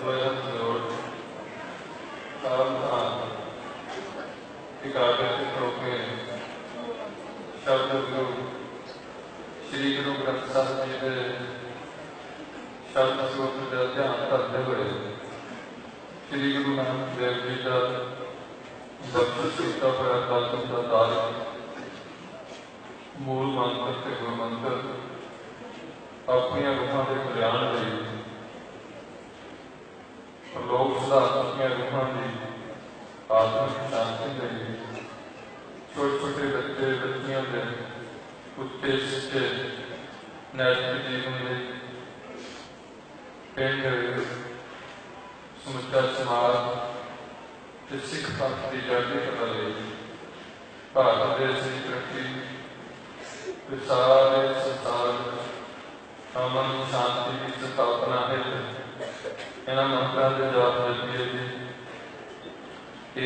शब्द गुरु श्री गुरु ग्रंथ साहिब जी के शब्द स्रोत का ध्यान करते हुए श्री गुरु नानक देव जी का बख्शिश किया हुआ कलम का तारीख मूल मंत्र से गुरु मंत्र अपनी रूहां के कल्याण लिए लोक सुधार अपनी रूहां की आत्मिक शांति लिए छोटे छोटे बच्चे बच्चियों के उत्ते शिष्टे नैतिक जीवन में पिंड समुचा समाज सिख पंथ की जागृति कर रही भारत देश की तरक्की सारे संसार अमन शांति की स्थापना है। इन्होंने मंत्रों के जाप जपिए जी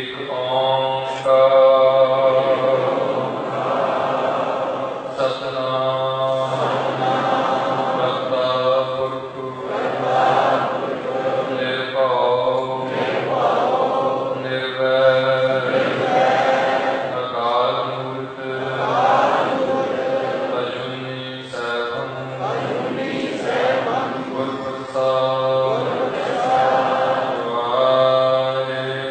एक ओंकार सतनाम करता पुरख निर्भव निर्वैर अकाल मूर्त अजूनी सैभं गुर प्रसाद वाहेगुरु।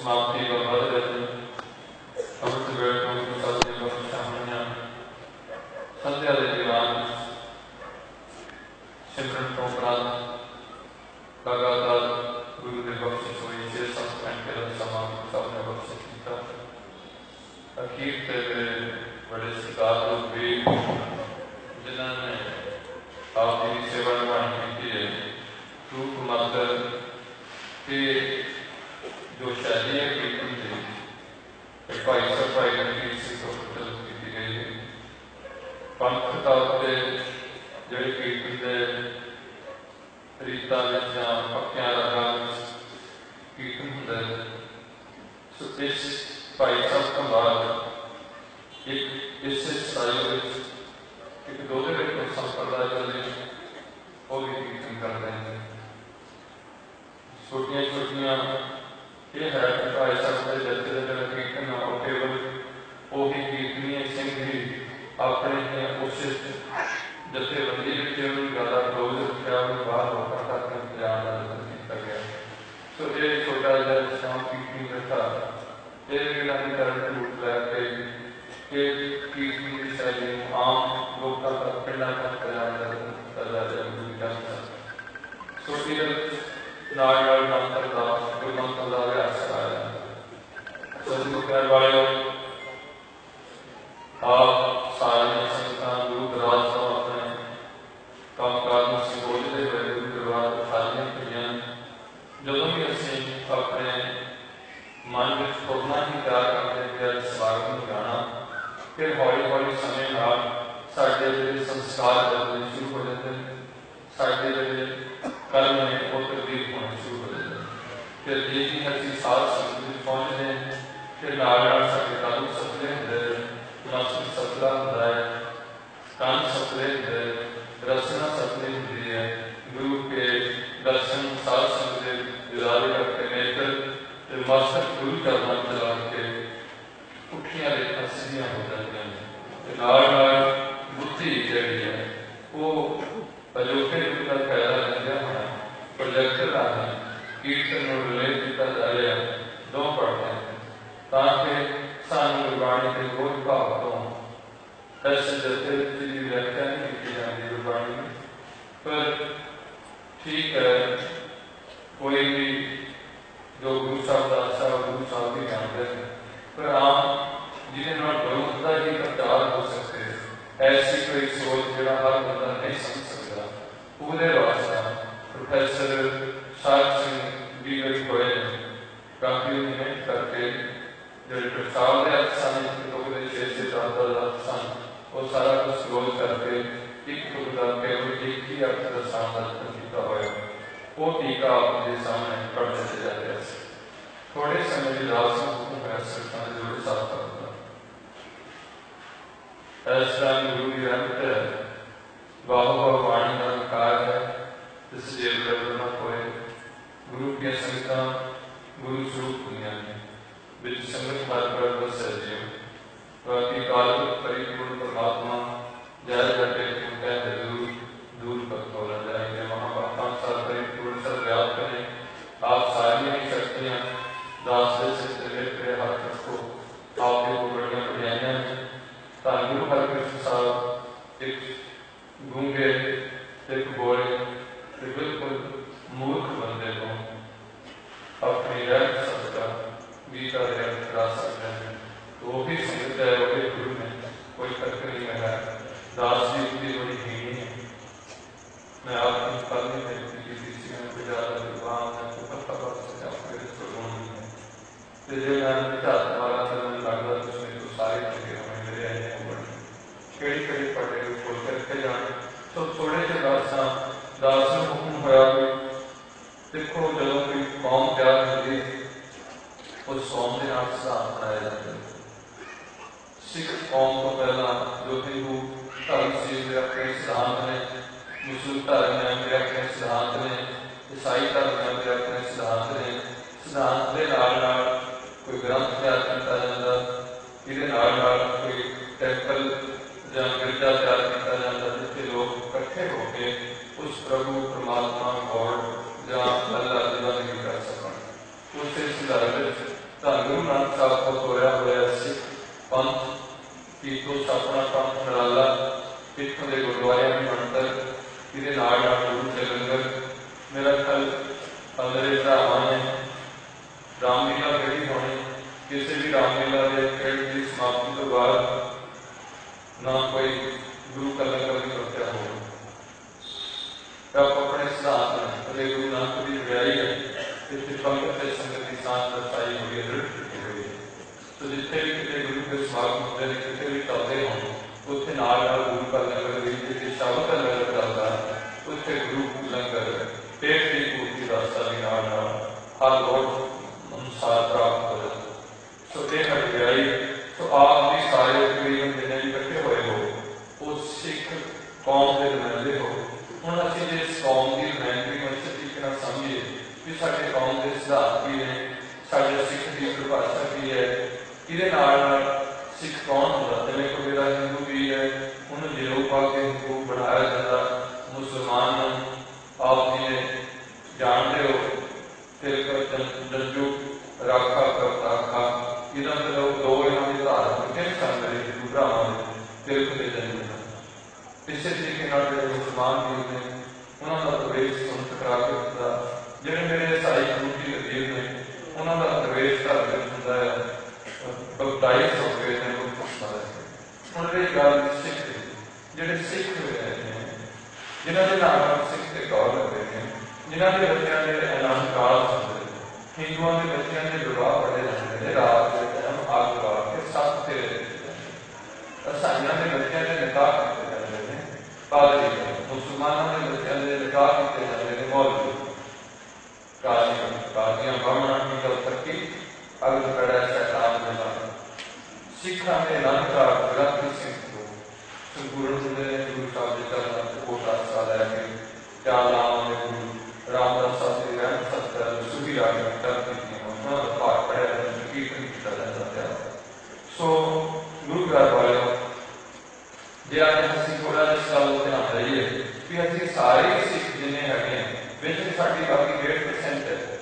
समाप्ति व वध रहे अमृत वेल को साधने बख्शा होना संध्या के दीवान सिमरन तो उपरांत लगातार गुरु ने बख्शिश हुई 6-7 घंटे का समाप्त सबने बख्शिश किया अखीर से बड़े सरकार लोग भी जिन्होंने आपकी सेवा निभानी की है रूप मात्र के जो शैली है कीर्तन की भाई सब भाई की की गई है पंथ तौर पर ਜਿਹੜੇ ਕੀਰਤਨ ਦੇ ਰੀਤਾਂ ਵਿੱਚ ਜਾਂ ਪੱਕਿਆਂ ਰਾਗਾਂ ਵਿੱਚ ਕੀਰਤਨ ਹੁੰਦਾ ਹੈ ਸੋ ਇਸ ਭਾਈ ਸਾਹਿਬ ਤੋਂ ਬਾਅਦ ਇਸ ਸਟਾਈਲ ਵਿੱਚ ਇੱਕ ਦੋ ਦੇ ਵਿੱਚ ਸੰਪਰਦਾਇ ਚੱਲੇ ਉਹ ਵੀ ਕੀਰਤਨ ਕਰਦੇ ਹਨ ਛੋਟੀਆਂ ਛੋਟੀਆਂ ਇਹ ਹੈ ਕਿ ਭਾਈ ਸਾਹਿਬ ਦੇ ਜੱਥੇ ਦਾ ਜਿਹੜਾ ਕੀਰਤਨ ਆ ਉਹ ਕੇਵਲ ਉਹੀ ਕੀਰਤਨੀਏ ਸਿੰਘ ਹੀ ਆਪਣੇ ਉਸ जत्थेबंदी ज़्यादा क्लोज रखा बाहर लोगों तक इंतजाम किया गया तो ये छोटा जहा शाम कीर्तनी कथा ये रूप लैके कीर्तनी की शैली आम लोगों तक पिंडा तक सो ये मंत्र का गुरु मंत्र का अभ्यास कराया सतगुरु कहने वाले आप सारे संगतां गुरु दरबार साहब काम काज में संबोधते हुए गुरु दरबार खालियां पईयां जदों भी असीं अपने मन में खुदना ही प्यार करते थे स्वागत में गाना फिर हौली हौली समय नाल साडे जिहड़े संस्कार बदलने शुरू हो जाते हैं साडे जिहड़े कर्म ने वो तब्दील होने शुरू हो जाते हैं फिर जे ही असीं साध संगत में पहुंचते हैं फिर नाल नाल साडे कर्म सफले हुंदे मस्तिष्क सफला हुंदा है कान सफले हुंदे रचना सफली होती है गुरु के दर्शन साध संगत दिलारे करके नेत्र मस्तक गुरु चरणों में चला के उठियां रेखा सीधियां हो जाती हैं नाल बुद्धि जी है वो अजोखे रूप का फैला लग्या होना प्रोजेक्टर आना कीर्तन और रिलेट किया जा रहा दो पढ़ते हैं ताकि सानू गुरबाणी के बोध भाव तो ऐसे जैसे की व्याख्या नहीं की जाती गुरबाणी में पर ठीक है कोई भी जो गुरु साहब का अच्छा गुरु साहब भी जानते हैं पर आम जिन्हें गुरु का ही प्रचार हो सकते ऐसी कोई सोच जो हर बंदा नहीं समझ सकता पूरे वास्ता प्रोफेसर साहब सिंह भी गई हुए काफी मेहनत करके जो प्रस्ताव है सन 6 से 7 सन वो सारा कुछ रोल करके एक केवल एक ही अर्थ का सामना किया हुआ वो टीका आपके सामने पढ़ने से जा रहा है थोड़े समय की रात से हुक्म है सरकार जोड़े साथ करता ऐसा गुरु की रहमत है बाहु वाणी का कार है जिस जेल करना होए गुरु के संगता गुरु स्वरूप दुनिया में बिच संगत हर पर बस है जीव बाकी काल परिपूर्ण परमात्मा जय करके कहते दूर दूर पर खोला जाएंगे महापात्मा सार परिपूर्ण सब व्याप्त करें आप सारी शक्तियां दास से लेकर हाथ रखो आपके को बढ़िया बढ़िया ताकि गुरु हरकृष्ण साहब एक गूंगे एक बोले बिल्कुल मूर्ख बंदे को अपनी रह सकता गीता करा सकते हैं तो वो भी संगत है वो भी गुरु में कोई फर्क नहीं है दास जी की बड़ी हीनी है मैं आपकी कल में किसी में गुजारा विवाह में तो से आपके नहीं है तो जो मैं तुम्हारा लगता उसमें तो सारी चीजें हमें मेरे आए केड़ी केड़ी पढ़े खोल करके जाने तो थोड़े से दास में हुक्म होया देखो जो कोई कौम प्यार होती है उस कौम के नाम सिद्धांत बनाया जाता है सिख कौम को पहला जो हिंदू धर्म से अपने सिद्धांत ने मुस्लिम धर्म ने मेरे अपने सिद्धांत ने ईसाई धर्म ने मेरे अपने सिद्धांत ने सिद्धांत के नाल कोई ग्रंथ तैयार किया जाता ये कोई टेंपल या गिरजा तैयार किया जाता जिससे लोग इकट्ठे होकर उस प्रभु परमात्मा गॉड या अल्लाह की बंदगी कर सकते उससे संदर्भ ਧੰਨ ਗੁਰੂ ਨਾਨਕ ਸਾਹਿਬ ਤੋਂ ਤੋਰਿਆ ਹੋਇਆ ਸਿੱਖ ਪੰਥ ਕੀ ਤੋਂ ਆਪਣਾ ਪੰਥ ਨਿਰਾਲਾ ਇੱਥੋਂ ਦੇ ਗੁਰਦੁਆਰਿਆਂ ਦੀ ਬਣਤਰ ਇਹਦੇ ਨਾਲ ਗੁਰੂ ਦੇ ਲੰਗਰ ਮੇਰਾ ਖਿਆਲ ਮੇਰੇ ਭਰਾਵਾਂ ਨੇ ਰਾਮਲੀਲਾ ਕਿਹੜੀ ਹੋਣੀ ਕਿਸੇ ਵੀ ਰਾਮਲੀਲਾ ਦੇ ਖੇਡ ਦੀ ਸਮਾਪਤੀ ਤੋਂ ਬਾਅਦ ਨਾ ਕੋਈ ਗੁਰੂ ਕਾ ਲੰਗਰ ਦੀ ਵਰਤਿਆ ਹੋਵੇ। ਆਪ ਆਪਣੇ ਸਿਧਾਂਤ ਅਤੇ ਗੁਰੂ ਨਾਨਕ ਦੀ ਵਿਆਹੀ ਹੈ ਇੱਥੇ ਪੰਗਤ ਤੇ ਸੰਗਤ ਦੀ ਸਾਂਝ ਦਰਸਾਈ ਹੋਈ ਹੈ, ਦ੍ਰਿੜ ਕੀਤੀ ਹੋਈ ਹੈ। ਸੋ ਜਿੱਥੇ ਵੀ ਕਿਤੇ ਗੁਰੂ ਦੇ ਸਮਾਗਮ ਹੁੰਦੇ ਨੇ, ਕਿਤੇ ਵੀ ਚੱਲਦੇ ਹੋਣ ਉੱਥੇ ਨਾਲ ਨਾਲ ਗੁਰੂ ਕਾ ਲੰਗਰ ਵੀ ਜਿੱਥੇ ਸ਼ਬਦ ਦਾ ਲੰਗਰ ਚੱਲਦਾ ਉੱਥੇ ਗੁਰੂ ਲੰਗਰ ਪੇਟ ਦੀ ਪੂਰਤੀ ਦਾ ਵੀ ਨਾਲ ਨਾਲ ਹਰ ਲੋੜ ਅਨੁਸਾਰ ਪ੍ਰਾਪਤ ਹੋ ਜਾਂਦਾ। ਸੋ ਇਹ ਹੈ ਵਿਆਹੀ। ਸੋ ਆਪ ਵੀ ਸਾਰੇ ਤਕਰੀਬਨ ਜਿੰਨੇ ਵੀ ਇਕੱਠੇ ਹੋਏ ਹੋ ਉਹ ਸਿੱਖ ਕੌਮ ਦੇ ਨੁਮਾਇੰਦੇ ਹੋ। ਹੁਣ ਅਸੀਂ ਜੇ ਇਸ ਕੌਮ ਦੀ ਨੁਮਾਇੰਦਗੀ ਨੂੰ ਇਸ ਤਰੀਕੇ ਨਾਲ ਸਮਝੀਏ ਵੀ ਸਾਡੇ ਕੌਮ ਦੇ ਸਿਧਾਂਤ ਕੀ ਨੇ, ਸਾਡੇ ਸਿੱਖ ਦੀ ਪਰਿਭਾਸ਼ਾ ਕੀ ਹੈ, ਇਹਦੇ ਨਾਲ ਨਾਲ ਸਿੱਖ ਕੌਣ ਹੁੰਦਾ। ਜਿਵੇਂ ਕੋਈ ਮੇਰਾ ਹਿੰਦੂ ਵੀ ਹੈ ਉਹਨੂੰ ਜਨੇਊ ਪਾ ਕੇ ਹਿੰਦੂ ਬਣਾਇਆ ਜਾਂਦਾ, ਮੁਸਲਮਾਨ ਨੂੰ ਆਪ ਜੀ ਨੇ ਜਾਣਦੇ ਹੋ ਜੰਜੂ ਰਾਖਾ ਕਰਤਾਖਾ, ਇਹਦਾ ਮਤਲਬ ਦੋ ਇਹਨਾਂ ਦੇ ਧਾਰਮਿਕ ਕਿਹੜੇ ਸਨ ਮੇਰੇ ਹਿੰਦੂ ਭਰਾਵਾਂ ਦੇ ਤਿਲਕ ਦੇ ਜੰਜੂ। ਇਸੇ ਤਰੀਕੇ ਨਾਲ ਜਿਹੜੇ ਮੁਸਲਮਾਨ ਵੀਰ ਨੇ ਉਹਨਾਂ ਦਾ ਪ੍ਰਵੇਸ਼ ਸੁਨਤ ਕਰਾ ਕੇ ਹੁੰਦਾ। ਜਿਹੜੇ ਮੇਰੇ ਈਸਾਈ ਯਹੂਦੀ ਵੀਰ ਨੇ ਉਹਨਾਂ ਦਾ ਪ੍ਰਵੇਸ਼ ਘਰ ਵਿੱਚ ਹੁੰਦਾ ਹੈ, ਬਪਟਾਈਜ਼ ਹੋ ਗਏ ਨੇ। ਹੁਣ ਇਹ ਗੱਲ ਸਿੱਖ ਜਿਹੜੇ ਸਿੱਖ ਹੋਏ ਨੇ, ਜਿਨ੍ਹਾਂ ਦੇ ਨਾਲ ਸਿੱਖ ਤੇ ਗੌਰ ਕਰਦੇ ਨੇ, ਜਿਨ੍ਹਾਂ ਦੇ ਬੱਚਿਆਂ ਦੇ ਐਲਾਨ ਕਾਲ ਹੁੰਦੇ ਨੇ, ਹਿੰਦੂਆਂ ਦੇ ਬੱਚਿਆਂ ਦੇ ਵਿਵਾਹ ਪੜ੍ਹੇ ਜਾਂਦੇ ਨੇ ਰਾਤ ਦੇ ਟਾਈਮ ਅੱਗ ਲਾ ਕੇ ਸੱਤ ਫੇਰੇ ਦਿੱਤੇ ਜਾਂਦੇ। ਈਸਾਈਆਂ ਦੇ ਬੱਚਿਆਂ ਦੇ ਨਿਕਾਹ ਕੀਤੇ ਜਾਂਦੇ ਨੇ ਪਾਦਰੀ, ਮੁਸਲਮਾਨਾਂ ਦੇ ਬੱਚਿਆਂ ਦੇ ਨਿਕਾਹ ਕੀਤੇ ਜਾਂਦੇ ਨੇ ਮੌਲਵੀ, ਕਾਜ਼ੀਆਂ ਬਾਹਮਣਾਂ ਦੀ ਗੱਲ ਤੱਕੀ ਅੱਗ ਕੜਾ ਸ਼ੈਤਾਨ ਦੇ ਨਾਲ। ਸਿੱਖਾਂ ਦੇ ਅਲੰਕਾਰ ਗ੍ਰੰਥੀ ਸਿੰਘ ਤੋਂ ਸੰਪੂਰਨ ਹੁੰਦੇ ਨੇ। ਗੁਰੂ ਸਾਹਿਬ ਦੇ ਚਰਨਾਂ ਤੇ ਕੋਟਾ ਸਾ ਲੈ ਕੇ ਚਾਰ ਨਾਵਾਂ ਦੇ ਗੁਰੂ ਰਾਮਦਾਸ ਸਾਹਿਬ ਦੇ ਰਹਿਣ ਸਤਿ ਸੁਭੀ ਰਾਗ ਕਰ ਦਿੱਤੀਆਂ, ਉਹਨਾਂ ਦਾ ਪਾਠ ਪੜ੍ਹਿਆ ਜਾਂਦਾ, ਕੀਰਤਨ ਕੀਤਾ ਜਾਂਦਾ। ਸੋ ਗੁਰੂ ਘਰ ਵਾਲਿਓ, ਜੇ ਅੱਜ ਅਸੀਂ ਥੋੜ੍ਹਾ ਜਿਹਾ ਇਸ ਗੱਲ ਧਿਆਨ ਦੇਈਏ ਵੀ ਅਸੀਂ ਸਾਰੇ ਸਿੱਖ ਜਿੰਨੇ ਹੈਗੇ ਵਿੱਚ ਸਾਡੀ ਬਾਕੀ 1.5% ਹੈ,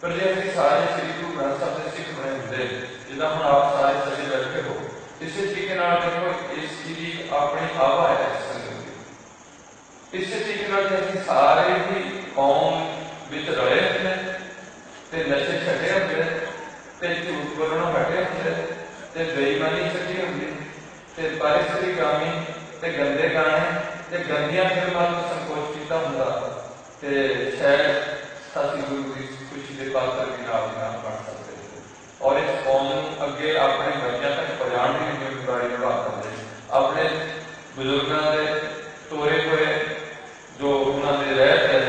ਪਰ ਜੇ ਅਸੀਂ ਸਾਰੇ ਸ੍ਰੀ ਗੁਰੂ ਗ੍ਰੰਥ ਸਾਹਿਬ ਦੇ ਸਿੱਖ ਬਣੇ ਹੁੰਦੇ, ਜਿੱਦਾਂ ਹੁਣ ਆਪ ਸਾਰੇ ਸੱਜੇ ਬੈਠੇ ਹੋ, ਇਸੇ ਤਰੀਕੇ ਨਾਲ ਦੇਖੋ ਇਸ ਦੀ ਆਪਣੀ ਹਵਾ ਹੈ ਸੰਗਤ ਦੀ। ਇਸੇ ਤਰੀਕੇ ਨਾਲ ਜੇ ਅਸੀਂ ਸਾਰੇ ਹੀ ਕੌਮ ਵਿੱਚ ਰਲੇ ਹੁੰਦੇ ਤੇ ਨਸ਼ੇ ਛੱਡੇ ਹੁੰਦੇ ਤੇ ਝੂਠ ਬੋਲਣੋਂ ਹਟੇ ਹੁੰਦੇ ਤੇ ਬੇਈਮਾਨੀ ਛੱਡੀ ਹੁੰਦੀ ਤੇ ਪਰਿਸਤਰੀਗਾਮੀ ਤੇ ਗੰਦੇ ਗਾਣੇ ਤੇ ਗੰਦੀਆਂ ਫਿਲਮਾਂ ਨੂੰ ਸੰਕੋਚ ਕੀਤਾ ਹੁੰਦਾ ਤੇ ਸ਼ਾਇਦ ਅਸੀਂ ਗੁਰੂ ਦੀ ਖੁਸ਼ੀ ਦੇ ਪਾਤਰ ਵੀ ਨਾਲ ਬਣ ਸਕਦੇ ਔਰ ਇਸ ਕੌਮ ਨੂੰ ਅੱਗੇ ਆਪਣੇ ਬੱਚਿਆਂ ਤੱਕ ਪਹੁੰਚਾਉਣ ਦੀ ਜ਼ਿੰਮੇਵਾਰੀ ਨਿਭਾ ਸਕਦੇ। ਆਪਣੇ ਬਜ਼ੁਰਗਾਂ ਦੇ ਤੋਰੇ ਹੋਏ ਜੋ ਉਹਨਾਂ ਦੇ ਰਹਿਤ ਹੈ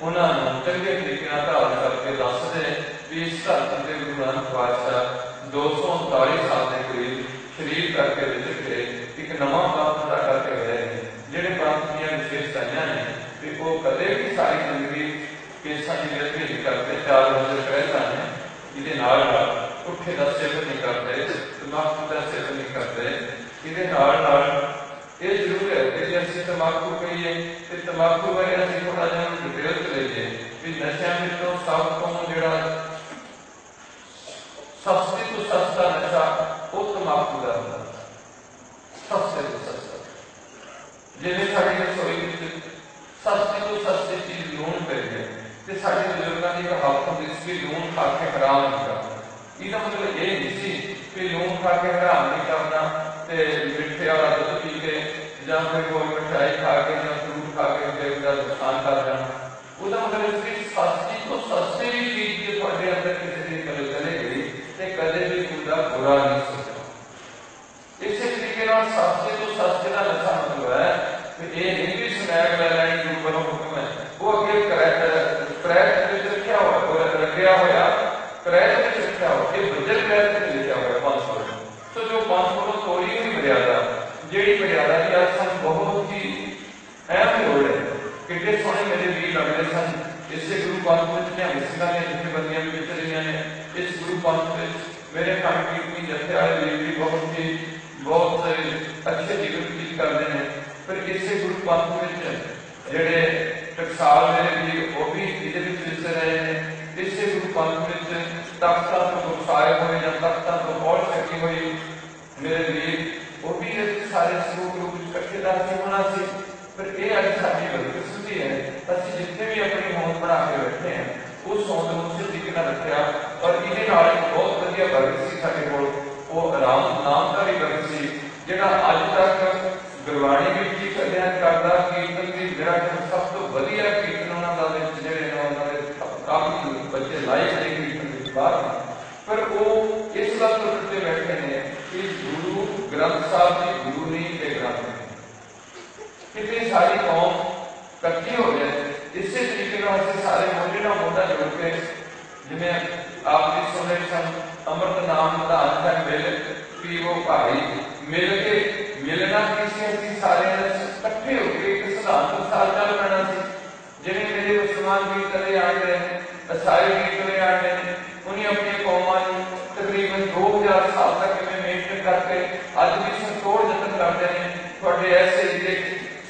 ਉਹਨਾਂ ਨੂੰ ਚੰਗੇ ਤਰੀਕੇ ਨਾਲ ਧਾਰਨ ਕਰਕੇ ਦੱਸਦੇ ਵੀ ਇਸ ਧਰਤੀ ਦੇ ਗੁਰੂ ਨਾਨਕ ਪਾਤਸ਼ਾਹ 239 ਸਾਲ ਦੇ ਕਰੀਬ ਸ਼ਰੀਰ ਕਰਕੇ ਵਿਚਰ ਕੇ ਇੱਕ ਨਵਾਂ ਪੰਥ ਖੜਾ ਕਰਕੇ ਗਏ ਨੇ। ਜਿਹੜੇ ਪੰਥ ਦੀਆਂ ਵਿਸ਼ੇਸ਼ਤਾਵਾਂ ਨੇ ਵੀ ਉਹ ਕਦੇ ਵੀ ਸਾਰੀ ਜ਼ਿੰਦਗੀ ਕੇਸਾਂ ਦੀ ਵਿਰਤੀ ਨਹੀਂ ਕਰਦੇ, 4 ਵਜੇ ਪਹਿਲਾਂ ਨੇ ਇਹਦੇ ਨਾਲ ਨਾਲ ਉੱਠੇ ਦਾ ਸੇਵਨ ਨਹੀਂ ਕਰਦੇ, ਤੰਬਾਕੂ ਦਾ ਸੇਵਨ ਨਹੀਂ ਕਰਦੇ। ਇਹਦੇ ਨਾਲ ਨਾਲ ਇਹ ਜ਼ਰੂਰ ਹੈ ਕਿ ਜੇ ਅਸੀਂ ਤੰਬਾਕੂ ਕਹੀਏ ਤੇ ਤੰਬਾਕੂ ਬਾਰੇ ਅਸੀਂ ਥੋੜ੍ਹਾ ਜਿਹਾ ਡਿਟੇਲ ਚ ਲਈਏ ਵੀ ਨਸ਼ਿਆਂ ਵਿੱਚੋਂ ਸਭ ਤੋਂ ਜਿਹੜਾ ਸਸਤੇ ਤੋਂ ਸਸਤਾ ਨਸ਼ਾ ਉਹ ਤੰਬਾਕੂ ਦਾ ਹੁੰਦਾ, ਸਸਤੇ ਤੋਂ ਸਸਤਾ। ਜਿਵੇਂ ਸਾਡੀ ਰਸੋਈ ਵਿੱਚ ਸਸਤੇ ਤੋਂ ਸਸਤੀ ਚੀਜ਼ ਲੂਣ ਪੈ ਗਈ ਤੇ ਸਾਡੇ ਬਜ਼ੁਰਗਾਂ ਦੀ ਕਹਾਵਤ ਹੁੰਦੀ ਸੀ ਕਿ ਲੂਣ ਖਾ ਕੇ ਹਰਾਮ ਨਹੀਂ ਕਰਨਾ। ਇਹਦਾ ਮਤਲਬ ਇਹ ਨਹੀਂ ਸੀ ਕਿ ਲੂਣ ਖਾ ਕੇ ਹਰਾਮ ਨਹੀਂ ਕਰਨਾ ਤੇ ਮਿੱਠੇ ਵਾਲਾ ਦੁੱਧ ਪੀ ਕੇ ਜਾਂ ਫਿਰ ਕੋਈ ਮਿਠਾਈ ਖਾ ਕੇ ਜਾਂ ਫਰੂਟ ਖਾ ਕੇ ਦੇਵ ਦਾ ਨੁਕਸਾਨ ਕਰ ਜਾਣਾ। ਉਹਦਾ ਮਤਲਬ ਇਸ ਵਿੱਚ ਸਸਤੀ ਤੋਂ ਸਸਤੀ ਵੀ ਚੀਜ਼ ਜੇ ਤੁਹਾਡੇ ਅੰਦਰ ਕਿਸੇ ਦੀ ਕਦੇ ਚਲੇ ਗਈ ਤੇ ਕਦੇ ਵੀ ਉਹਦਾ ਬੁਰਾ ਨਹੀਂ ਸੋਚਣਾ। ਇਸੇ ਤਰੀਕੇ ਨਾਲ ਸਸਤੇ ਤੋਂ ਸਸਤੇ ਦਾ ਨਸ਼ਾ ਮਤਲਬ ਹੈ ਕਿ ਇਹ ਨਹੀਂ ਕਿ ਸਮੈਕ ਲੈ ਲੈਣੀ ਗੁਰੂ ਵੱਲੋਂ ਹੁਕਮ ਹੈ। ਉਹ ਅੱਗੇ ਕਰੈਟ ਵਿੱਚ ਰੱਖਿਆ ਹੋਇਆ ਰੱਖਿਆ ਹੋਇਆ ਕਰੈਟ ਵਿੱਚ ਰੱਖਿਆ ਹੋਇਆ ਇਹ ਬੱਜਰ ਕਰੈਟ ਵਿੱਚ ਲਿਖਿਆ ਹੋਇਆ 500। ਸੋ ਜੋ 500 ਤੋਂ ਥੋੜੀ ਹੋਈ ਮਰਿਆਦਾ ਜਿਹੜੀ ਮਰਿਆਦਾ ਦੀ ਅੱਜ ਸਾਨੂੰ ਬਹੁਤ ਹੀ ਅਹਿਮ ਲੋੜ ਹੈ। ਕਿੰਨੇ ਸੋਹਣੇ ਮੇਰੇ ਵੀਰ ਲੱਗਦੇ ਸਨ ਇਸੇ ਗੁਰੂ ਪੰਥ ਵਿੱਚ ਨਿਹੰਗ ਸਿੰਘਾਂ ਦੀਆਂ ਜਥੇਬੰਦੀਆਂ ਵੀ ਵਿਚ ਰਹੀਆਂ ਨੇ। ਇਸ ਗੁਰੂ ਪੰਥ ਵਿੱਚ ਮੇਰੇ ਖੰਡ ਕੀਰਤਨੀ ਜਥੇ ਵਾਲੇ ਵੀਰ ਵੀ ਬਹੁਤ ਅੱਛੇ ਜੀਵਨ ਬਤੀਤ ਕਰਦੇ ਨੇ। ਪਰ ਇਸੇ ਗੁਰੂ ਪੰਥ ਵਿੱਚ ਜਿਹੜੇ ਟਕਸਾਲ ਮੇਰੇ ਵੀਰ ਉਹ ਵੀ ਇਹਦੇ ਵਿੱਚ ਵਿਚਰ ਰਹੇ ਨੇ। ਇਸੇ ਗੁਰੂ ਪੰਥ ਵਿੱਚ ਤਖਤਾਂ ਤੋਂ उसाए हुए जब तख्तां तो पहुंच सकी हुई मेरे वीर वो भी सारे स्वरूप रूप इकट्ठे राजी होना सी। पर यह अज साडी बदकिस्मती है, असं जितने भी अपनी होंद बना के बैठे हैं उस होंद को उसी तरीके नाल रखिया। और ये एक बहुत वधिया वर्ग सी साडे कोल, वो राम नाम का भी वर्ग सी जिहड़ा अज तक गुरबाणी विच भी अध्ययन करदा। कीर्तन की मेरा सब तो वधिया कीर्तन उन्हां दा जिहड़े ने उन्हां दे काफी बच्चे लाइक ने कीर्तन विच बाहर, पर वो इस गल तो डरते बैठे ने कि गुरु ग्रंथ साहब जी गुरु नहीं ते ग्रंथ कितनी सारी कौम इकट्ठी हो जाए। इसी तरीके से सारे मोढे नाल मोढा जोड़ के जिवें आप जी सुन रहे सन अमृत नाम का अंतर मिल कि वो भाई मिल के मिलना किसी असं सारे इकट्ठे होकर एक सिद्धांत अनुसार चल पैना सी। जिवें मेरे मुसलमान भी कदे आते हैं, ईसाई भी कदे आते हैं, उन्हें अपनी कौमां तकरीबन 2000 साल तक मेंटेन करके अज भी संतोड़ जतन करते हैं। थोड़े ऐसे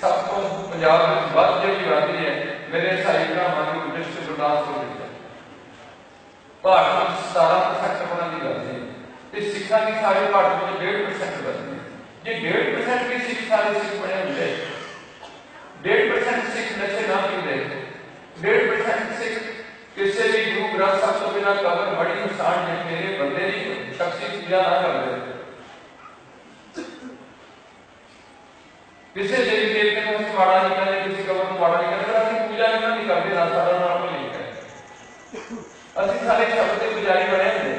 सब तो पंजाब में वध जी आती है मेरे ईसाई भरावां की डिस्ट्रिक्ट गुरदासपुर भारत में 17% होने की गल है, सिखा की सारी भारत में 1.5% बचती है। जे 1.5% भी सिख सारे सिख बने होंगे, 1.5% सिख नशे ना पीते, 1.5% सिख किसी भी गुरु ग्रंथ साहब तो बिना कबर बड़ी इंसान ने मेरे बंदे की शख्सी पूजा ना कर किसी देवी देवते को हम माड़ा नहीं करते, किसी कबर को माड़ा नहीं करते, असं पूजा नहीं करते ना सारा नाम नहीं है। असं सारे शब्द के पुजारी बने होंगे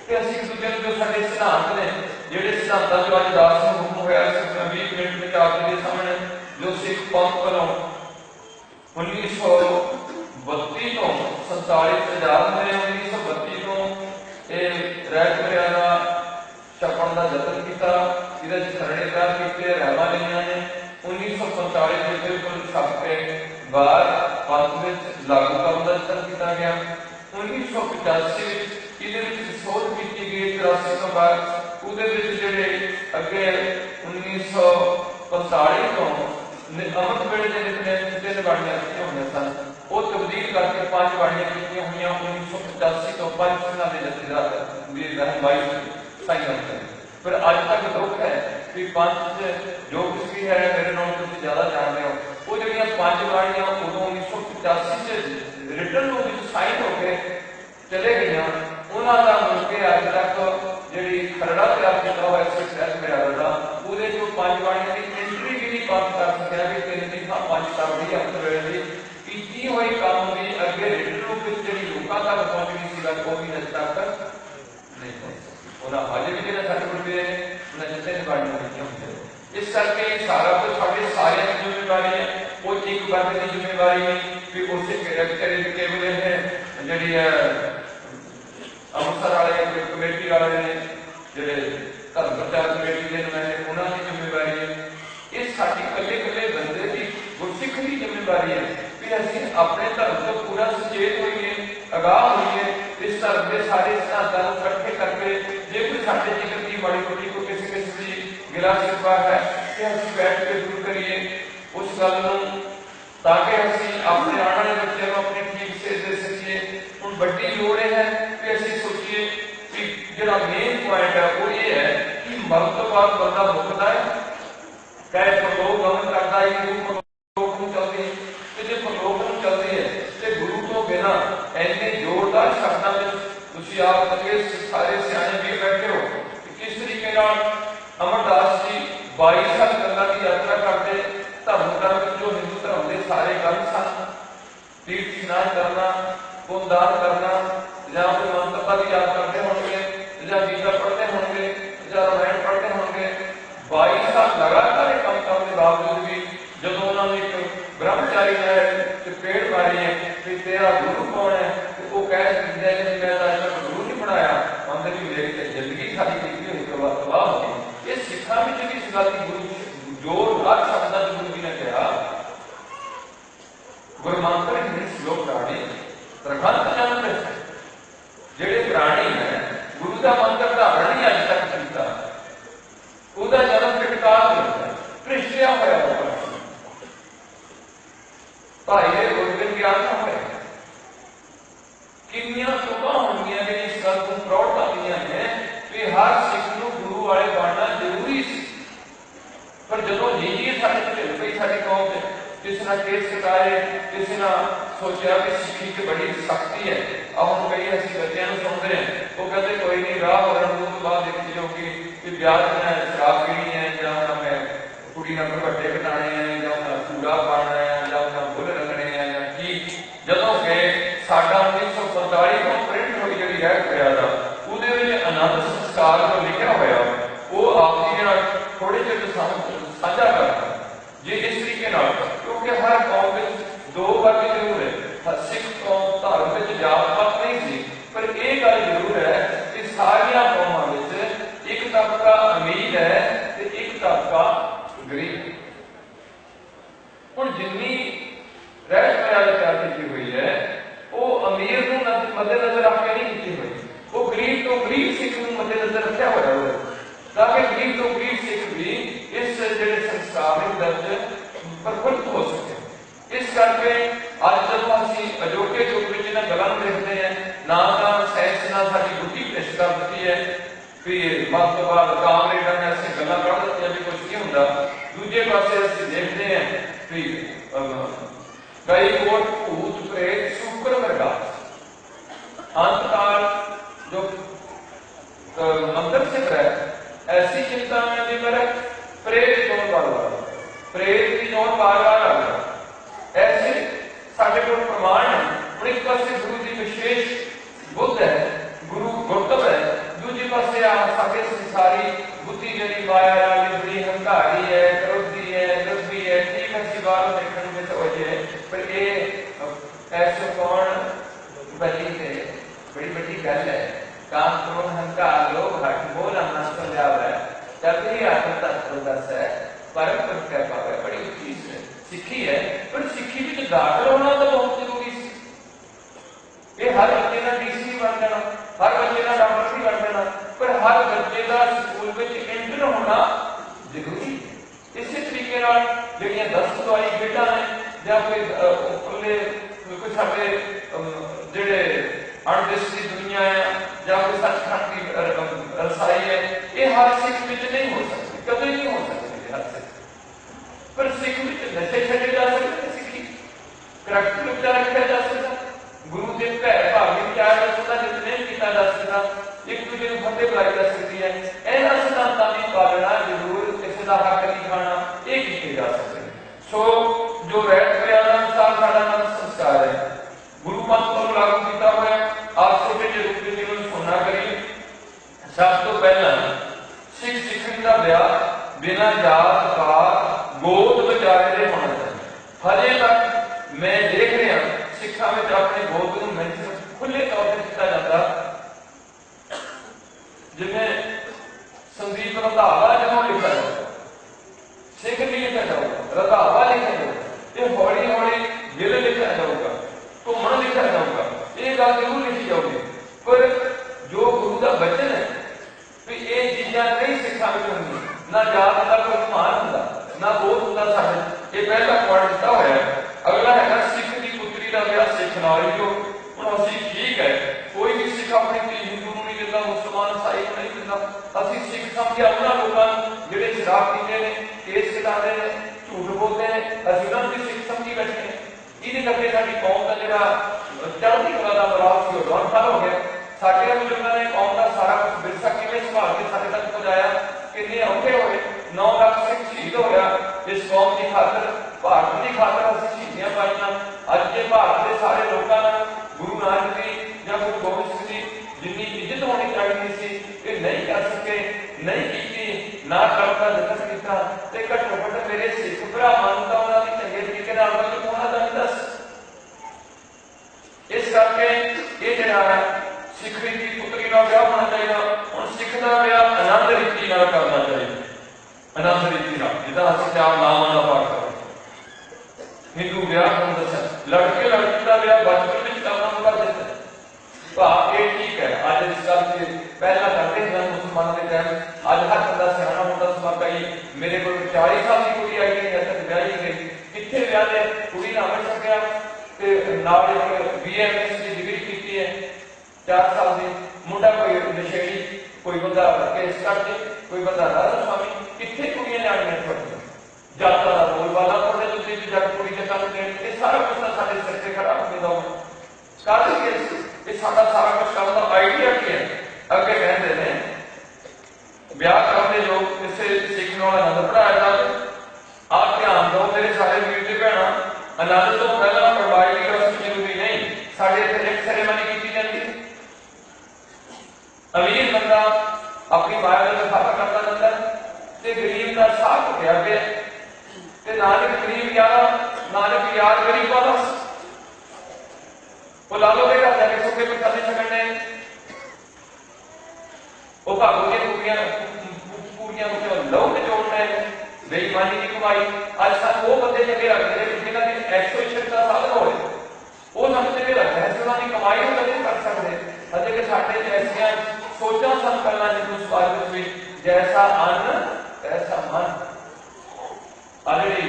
कि असं एक दूसरे जो सारे सिद्धांत ने जिहड़े सिद्धांतां जो अज दास नूं हुक्म होया 20 मिनट में आप जी सामने जो सिख पंथ वालों 1932 तो 47 आजाद होए, 1932 तो यह रहत मर्यादा छपण का जतन किया, इहदे धरणे दर किए, रहमा लईआं ने 1945 में बिल्कुल छप के बाहर पंथ में लागू करने का जतन किया गया। 1985 सोध की गई 83 तो बाद उहदे विच जिहड़े अगे 1945 तो अमृत वेले के नितनेम 3 बाणियां रखियां होईयां सन, वो तब्दील करके 5 बाणियां कीतियां होईयां 1985 तो 5 सिखां दे जथेदार दी रहनुमाई साईं ने। पर अज तक दुख है कि पंथ जो कुछ भी है मेरे नाल तुसीं ज्यादा जानते हो, वो जिहड़ियां 5 बाणियां उदों 1985 रिटन रूप में साइन हो के चले गई, उन्होंने का मुड़ के अज तक जी खरड़ा तैयार किया हुआ इस रहत मर्यादा का वो जो 5 बाणियां की एंट्री भी नहीं पास कर सकिया भी 3 दिन 5 साल की अंत वेले की की हुई काम भी अगे रिटन रूप में जी लोगों तक पहुंचनी सी गल वो भी अज तक नहीं पहुंच सकी। उन्होंने अजे भी जो सर्टिफिकेट दे उन्हें जितने बाणियां लिखियां होंगे। इस करके सारा कुछ साढ़े सारे की जिम्मेवारी है, वो एक वर्ग की जिम्मेवारी नहीं कि उस केवल है जी अमृतसर वाले कमेटी वाले ने जो धर्म प्रचार कमेटी के नुमाइंदे उन्होंने जिम्मेवारी है। ये साडी कल्ले कल्ले बंदे की गुरसिख की जिम्मेवारी है कि असीं अपने धर्म तो पूरा सचेत होइए, आगाह होइए, इस धर्म के सारे सिद्धांतां नूं इकट्ठे करके जे कोई साडे जिक्र की माड़ी मोटी कोई किसी किस्म की गिला शिकवा है कि असीं बैठ के दूर करिए उस गल नूं, ताकि असीं अपने आने वाले बच्चों को अपने ठीक से दे सकीए। हुण वड्डी लोड़ है कि असीं सोचिए कि जिहड़ा मेन पॉइंट है वो ये है कि मरण तो बाद बंदा मुक्ता है, चाहे परलोक गमन करता है कि परलोक नूं चलदी है, ते जे परलोक नूं चलदी है ते गुरु तो बिना इन्ने जोरदार शब्दां विच तुसीं आप अगे सारे सियाणे भी बैठे हो कि किस तरीके नाल अमरदास जी 22 साल गंगा की यात्रा करते धर्म जो हिंदू धर्म के सारे गल सन, तीर्थ स्नान करना, पुण्यदान करना, या कोई मंत्र भी याद करते होंगे, या गीता पढ़ते होंगे, या रामायण पढ़ते होंगे, 22 साल लगातार काम करने के बावजूद भी जब उन्होंने एक ब्रह्मचारी ने पेड़ मारी है कि तेरा गुरु कौन है, तो वो कह सकते हैं मैं आज तक गुरु नहीं बनाया, मंदिर भी देख के जिंदगी सारी की हुई तबाह हो गई। ये सिखा में भी इस गल की गुरु जोरदार शब्दां च गुरु जी ने कहा गुरमंत्र हिंद श्लोक प्राणी प्रखंड जन्म जेड़े प्राणी है गुरु का मंत्र धारण नहीं अज तक किया, उसका जन्म फिटकार होता कृष्णिया होया भाई गोविंद ज्ञान होया किन्नियां तुकां होंगियां ने इस गल को प्रौढ़ता दियां ने कि हर सिख नूं गुरु वाले बनना जरूरी सी। पर जो जी साढ़े ढिल पई साडी कौम च, किसी ने केस कटाए, किसी ने सोचा कि सिक्खी च बड़ी सख्ती है। अब हम कई ऐसे बच्चों सुनते हैं, वो कहते कोई नहीं राह वरण तो बाद देखी जाऊगी कि ब्याह में शराब पीनी है, या मैं कुड़ी ना दुपट्टे कटाने हैं, या चूड़ा पाना है, या बुल रखने हैं, या की जदों के साडा 1945 को प्रिंट हुई जी एक्ट होया था, उहदे आनंद संस्कार जो लिखा होया वो आप जी ने थोड़े जिर साझा करना जे इस तरीके नाल, क्योंकि हर कौम में दो वर्ग जरूर है। सिख कौम धर्म में जात पात नहीं सी, पर यह गल जरूर है कि सारिया कौमां विच एक तबका अमीर है ते एक तबका गरीब। हुण जिन्नी रहत मर्यादा तैयार की हुई है वो अमीर नूं मद्देनजर रख के नहीं की हुई, वो गरीब तो गरीब सिख नूं मद्देनजर रखा हुआ है, ताकि गरीब तो गरीब सिख भी इस जिहड़े संस्कार दे दर्ज प्रफुल्लित हो सके। इस करके अज जब असीं अजोके युग में इन्हां गल्लां नूं देखते हैं, ना तो साइंस ने साडी बुद्धि भ्रिष्ट कर दी है कि वक्त तो बाद कामरेडां ने असीं गल्लां कढ़ दित्तियां भी कुछ नहीं हुंदा। दूजे पासे असीं देखते हैं कि कई कोट भूत प्रेत शुक्र मृगा अंतकाल जो मंदिर से है, ऐसी चिंता में भी मेरे प्रेत जोन बार प्रेत की जोन बार बार आ गया। ऐसे साढ़े को प्रमाण है। और एक पासे गुरु की विशेष बुद्ध है, गुरु गुरतब है, दूसरे पासे साढ़े सारी बुद्धि जी माया वाली बड़ी हंकारी है, क्रोधी है, लुभी है, ठीक है सी बार देखने में तो है, पर ये ऐसे कौन बली है बड़ी बड़ी गल है। काम क्रोध हंकार लोभ हठ मोह नष्ट हो जावे, तब ही आत्म तत्व दस है परम पुरुष कह पावे। बड़ी चीज है सिक्खी है, पर सिक्खी भी दाखिल होना तो बहुत जरूरी सी। ये हर बच्चे का डीसी बन जाना, हर बच्चे का डॉक्टर भी बन जाना, पर हर बच्चे का स्कूल में एंटर होना जरूरी है। इसी तरीके जिहड़ियां 10 दवाई खेडां ने या कोई कुछ साडे जिहड़े अणदिस की दुनिया है या कोई सचखंड की रसाई है, ये हर सिख विच नहीं हो सकती, कभी नहीं हो सकती हर सिख। पर सिख विच नशे छड्डे जा सकते, सिक्खी करैक्टर उच्चा रखा जा सकता, गुरु के भै भाव विचार जा सकता, जितने किया जा सकता, एक दूसरे को फतेह बुलाई जा सकती है। इन्हां सिद्धांतां दी पालना जरूर, किसी का हक नहीं खाना, ये किए जा सकते। सो जो रहत मर्यादा अनुसार साडा मन संस्कार है, गुरु मत को लागू किया हुआ है। आप छोटे जे रूप में जीवन सुनना करिए। सब तो पहला सिख सिखी का ब्याह बिना जात पात गोद विचारे होना चाहिए। हजे तक मैं देख रहा सिखा में अपने गोद को मेंशन खुले तौर पर किया जाता, जिन्हें संदीप रंधावा जो लिखा जाता, सिख नहीं लिखा जाऊगा, रंधावा लिखा जाऊगा, ये हौली हौली गिल लिखा जाऊगा, घूमन लिखा जाऊगा, ये गल जरूर लिखी जाऊगी। पर जो गुरु का वचन है भी ये चीजा नहीं सिखा में होंगी, ना जात का कोई मान होंगे, ना बोध होंगे साढ़े। ये पहला पॉइंट दिता हुआ है। अगला है सिख की पुत्री का ब्याह सिख नाल ही हो। हुण असीं ठीक है, कोई भी सिख अपनी धी हिंदू नूं नहीं दिंदा, मुसलमान ईसाई नूं नहीं दिंदा। असीं सिख समझिया उन्हां लोकां जिहड़े शराब पींदे ने, केस कटाते हैं, झूठ बोलते हैं, असीं उन्हां नूं सिख समझी बैठे हैं। इहदे करके साडी कौम का जिहड़ा चढ़दी कला दा मुराद सी ओह डौलफल हो गया। साडे बुजुर्गां ने कौम का सारा कुछ विरसा किवें संभाल के साडे तक पहुंचाया, किन्ने औखे होए, 9 लाख सिख शहीद होया इस कौम की खातर, भारत की खातर असीं शहीदियां पाईयां। अज जे भारत के सारे लोगों ने गुरु नानक जी या गुरु गोबिंद सिंह जी जिन्नी इज्जत होनी चाहिए सी ये नहीं कर सके, नहीं की, ना करता जतन किया, ते घट्टो घट्ट मेरे सिख भरावां नूं तां उन्हां दी चंगे तरीके नाल होना दा दस। इस करके ये जिहड़ा है सिखी की पुत्री का ब्याह होना चाहिए। हुण सिख का ब्याह आनंद रीति नाल करना चाहिए, आनंद रीति नाल, जिद्दां असीं चार नामां दा पाठ करते। हिंदू ब्याह होण दस्सिया, लड़के लड़की का ब्याह बचपन में करना कर दिता। भाव ये ठीक है, अज इस गल से पहला करते हैं मुसलमान के टाइम, अज हर बंदा सियाणा होंदा समा कई मेरे को 40 साल की कुड़ी आई गई, अज तक ब्याही गई, कित्थे ब्याह दे कुड़ी ना बच सकिया ते नाल BMS की डिग्री की है, 4 साल के मुंडा कोई नशेड़ी, कोई बंदा केस करते, कोई बंदा राधा स्वामी, कितने कुड़ियां जानियां छोड़ियां जाता का बोलबाला पढ़ने तुझे भी जब कुड़ी के काम देनी, ये सारा कुछ ना सारे सिर से खड़ा होने दो कारण ये सारा सारा कुछ काम का आइडिया क्या है। अगे कहते हैं ब्याह करने लोग इसे सीखने वाला आनंद पढ़ाया जाए। आप ध्यान दो मेरे सारे वीर जी भैन, आनंद तो पहला परवाई की रस्म जरूरी नहीं, साढ़े एक सेरेमनी की जाती है। अमीर बंदा अपनी माया का लिफाफा करता रहता है, गरीब का साथ हो गया नानक गरीब यारा नानक यार गरीब वाला वो लालो के घर जाके सुखे प्रसादी छकने वो भागो के पूरियां लहू के जोड़ना है बेईमानी की कमाई। आज साथ वो बंदे जगह रखते हैं जिन्होंने एक्सपोजिशन का साधन हो वो सानू जगह रखते हैं, उन्होंने कमाई वो कदे कर सकते अजे कि साडे ऐसिया सोचा सन करना जिस बात में जैसा अन्न तैसा मन। ऑलरेडी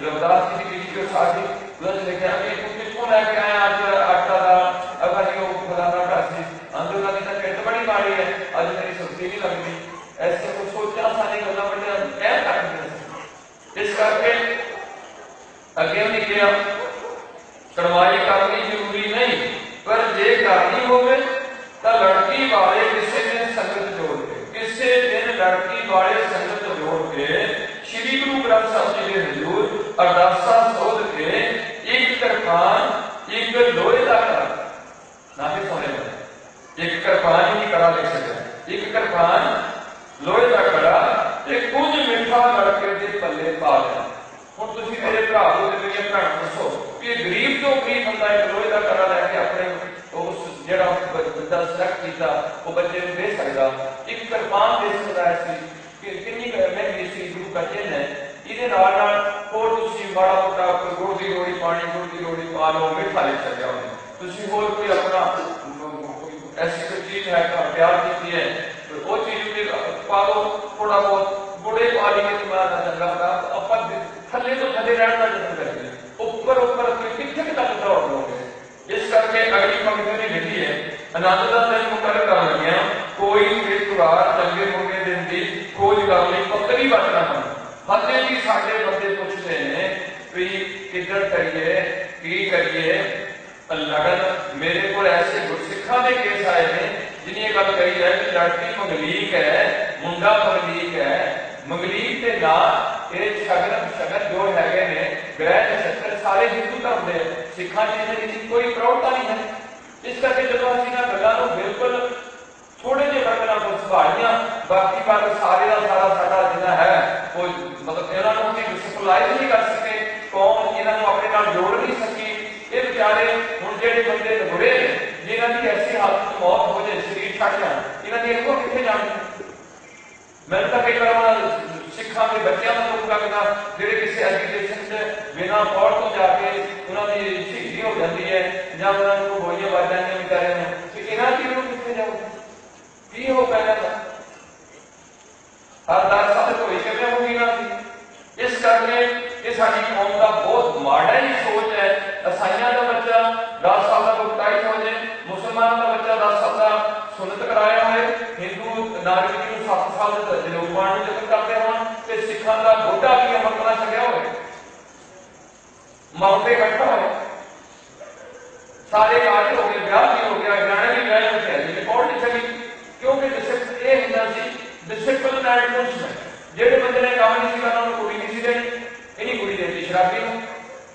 रविदास जी की वीडियो साथी उन्होंने लिखा कि तू किसको लेके आया आज आटा का अगर ये फलाना ढासी आंदोलन की पेट बड़ी माड़ी है आज मेरी सब्जी नहीं लगती। ऐसे कुछ सोचा सारी गल्लां बड़े कह सकते इस करके अगे नहीं किया कड़वाई करनी जरूरी नहीं, पर जे करनी होवे तो लड़की वाले किसी दिन संगत जोड़ के किसी दिन लड़की वाले संगत जोड़ के श्री गुरु ग्रंथ साहब जी के हजूर अरदासा सोध के एक कृपान एक लोहे का कड़ा ना भी सोने में एक कृपान ही कड़ा लिख सकते एक कृपान लोहे का कड़ा एक कुछ मिठा लड़के के पल्ले पा लिया। हम तुम मेरे भरा को मेरी भैन दसो कि गरीब तो गरीब बंदा एक लोहे का कड़ा लैके अपने उस जरा बच्चा सिलेक्ट किया वो बच्चे को दे सकता एक कृपान दे सकता है कितनी महंगी सी गुरु का चिन्ह है। इहदे नाल नाल होर तुसीं माड़ा मोटा कोई गुड़ दी लोड़ी पानी गुड़ दी लोड़ी पा लो मिठा लिख सकिया होवे तुसीं होर कोई अपना ऐसी कोई चीज है तो प्यार की है तो वो चीज भी पा लो थोड़ा बहुत गुड़े पा लिए तो बड़ा चंगा होगा। अपन थले तो थले रहने का जतन करेंगे ऊपर ऊपर कितने तक दौड़ लोगे। इस करके अगली पंक्ति ने लिखी है आनंद का दिन मुकर कर लगिया कोई रिश्तेदार चंगे मुंगे दिन की खोज कर ली पक्की बचना मन हजे भी साडे बंदे पुछते हैं भी किधर करिए की करिए लगन। मेरे को ऐसे गुरसिखा के केस आए हैं जिन्हें गल कही है कि लड़की मंगलीक है मुंडा मंगलीक है मंगलीक के ना ये शगन शगन जो है ने ग्रह नक्षत्र सारे हिंदू धर्म के सिखा जी कोई प्रौढ़ता नहीं है। इस करके जो असं गलों बिल्कुल थोड़े जे वर्गना को संभालिया बाकी बार सारे का सारा साडा जिन्ना है वो मतलब इन्होंने डिसिप्लाइज नहीं कर सके कौम इन्होंने अपने नाल जोड़ नहीं सकी। ये बेचारे हुण जेडे बंदे बुरे जिन्हों की ऐसी हालत मौत हो जाए शरीर छड़ जाए इन्हों की इनको कितने जाने। मैं तो कई बार सिखा के बच्चों को कहूँगा बिना जेडे किसी एजुकेशन से बिना पढ़ तो जाके उन्होंने शहीदी हो जाती है या उन्होंने गोलियां बज जाए बेचारे ने इन्हों की रूप कितने जाओ की हो पैदा हर 10 साल तो किमें होगी ना। इस करके ये साडी कौम का बहुत माड़ा ही सोच है। ईसाइयों का बच्चा 10 साल का बपटाइज हो जाए मुसलमानों का बच्चा 10 साल का सुन्नत कराया है हिंदू नागरिक को 7 साल तक जरूर पाने जतन करते हो सिखा का बुढ़ा भी अमल करना छड़िया हो माउंटे इकट्ठा हो सारे कार्य हो गए ब्याह भी हो गया गाने भी गाए होते कौन नहीं चली क्योंकि डिसिप्लिन एंड पनिशमेंट जेडे बंदे ने काम नहीं करना उन्हें कुड़ी नहीं देनी इन्हीं कुड़ी देती शराबी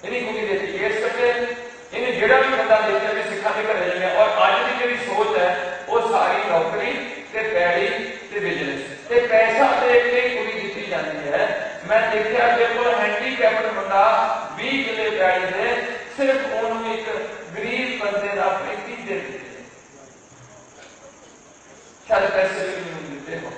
इन्हीं कुड़ी देती केस कटे इन्हें जेड़ा भी बंदा देखा भी सिखा के घर जाने और अज की जी सोच है वो सारी नौकरी ते पैड़ी ते बिजनेस ते पैसा दे के कुड़ी दी जाती है। मैं देखा बिल्कुल हैंडीकैप्ड बंदा 20 किले पैड़ी दे सिर्फ उन्होंने एक गरीब बंदे का 35 दे शायद पैसे भी नहीं देते हो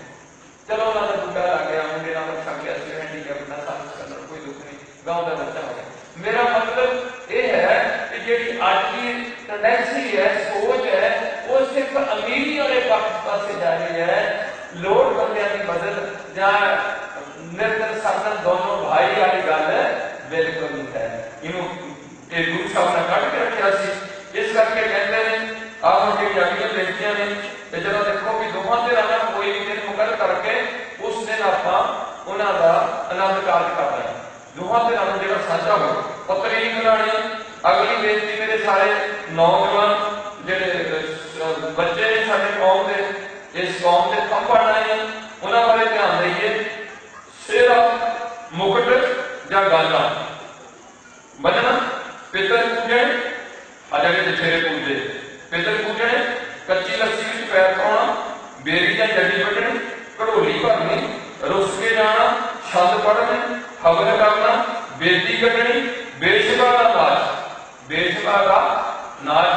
चलो उन्होंने बूटा ला गया मुंडे नाल छक गया हैंडीकैप ना साबित करना कोई दुख नहीं गांव का बच्चा हो गया। मेरा मतलब ये है कि जी आज की टेंडेंसी है सोच है वो सिर्फ अमीरी वाले पास से जा रही है। लोड बंदे की बदल या निर्धन सरदन दोनों भाई वाली गल बिल्कुल नहीं है। इनू गुरु साहब ने कट के रखा इस करके कहते हैं आप जी अगली बेटियां ने ते जदों देखो कि दोवां धिरां दा कोई भी दिन मुकर करके उस दिन आपां उन्हां दा आनंद कारज करना है। दोवां धिरां नूं जिहड़ा साझा हो पत्तरी नहीं मिलानी। अगली बेनती मेरे सारे नौजवान जिहड़े बच्चे ने साडे कौम दे इस कौम दे थंब बनना है उन्हां बारे ध्यान दईए। सेहरा मुकुट जां गाला बनना पितर पूजन अजे जठेरे पूजे पितर पूजने कच्ची लस्सी में पैर पाना बेरी या जड़ी बटनी घड़ोली भरनी रुस के जाना छंद पढ़ने हवन करना बेदी कटनी बेशबा का नाच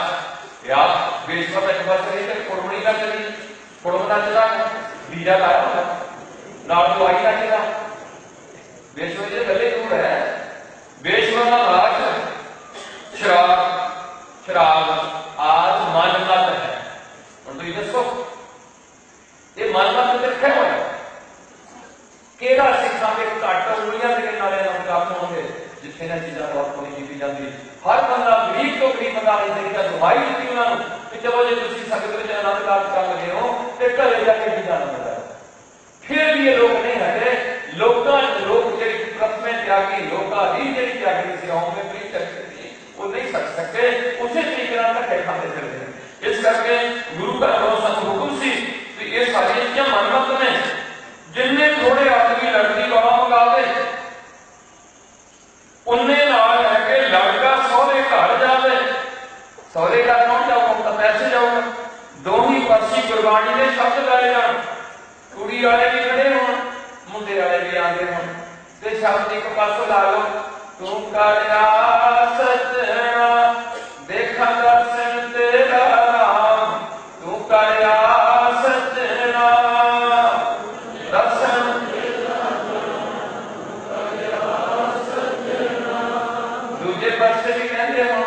या बेशबा का एक बार चली तो कुड़मणी का चली कुड़मना चला बीजा लाया होगा नाल दवाई का चला बेशबा जो गले दूर है बेशबा का नाच शराब आज मन मत है और तुम दसो ये मन मत रखा हुआ है केड़ा सिखा के घट उंगलियां के नाले काम होंगे जिथे ना चीज़ों बहुत नहीं की जाती। हर बंदा गरीब तो गरीब बंदा नहीं देखता दुआई दी उन्होंने कि चलो जो तुम संगत में आनंद कारज कर लगे हो तो घरे जाके भी जाना मिलता है। फिर भी ये लोग नहीं हटे लोग जी प्रथम त्यागी लोग ही जी त्यागी से होंगे वो नहीं सक सकते उसी तरीके धक्के खाते चलते हैं। इस करके गुरु का सत हुक्म सी कि ये सारी चीज़ें मनमत ने जिन्ने थोड़े आदमी लड़की गवा मंगा दे उन्ने नाल लैके लड़का सौरे घर जावे सौरे घर कौन जाऊगा तो पैसे जाऊगा दोही पासी गुरबाणी ने शब्द गाए जान कुड़ी वाले भी खड़े हो मुंडे वाले भी आते हो ते शब्द एक पासों ला लो तू करया सजना देखा दर्शन तेरा नाम तू करया सजना दर्शन दूजे पासे भी कहते हो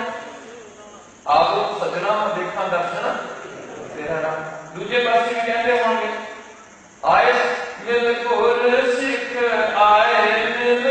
आप सजना देखा दर्शन तेरा नाम दूजे पासे भी कहते होंगे आए मिल गुर सिख आए मिल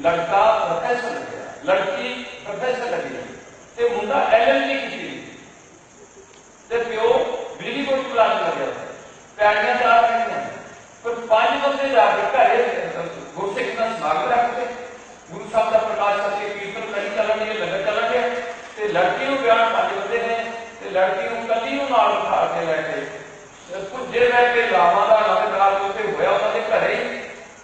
लड़का प्रोफेसर लगे लड़की प्रोफेसर लगी ते मुंडा LLB की ते प्यो बिजली बोर्ड क्लास लगे पैड़ियां चार रखते पर 5 बंदे जाके घरे गुरसिख का समागम रखते गुरु साहब का प्रकाश करके कीर्तन करी चलन ये लगे चलन गया ते लड़की को ब्याह 5 बंदे ने ते लड़की को कली को नाल उठा के लेके पुजे रह के लावां दा आनंदकार उत्ते होया उन्होंने घरे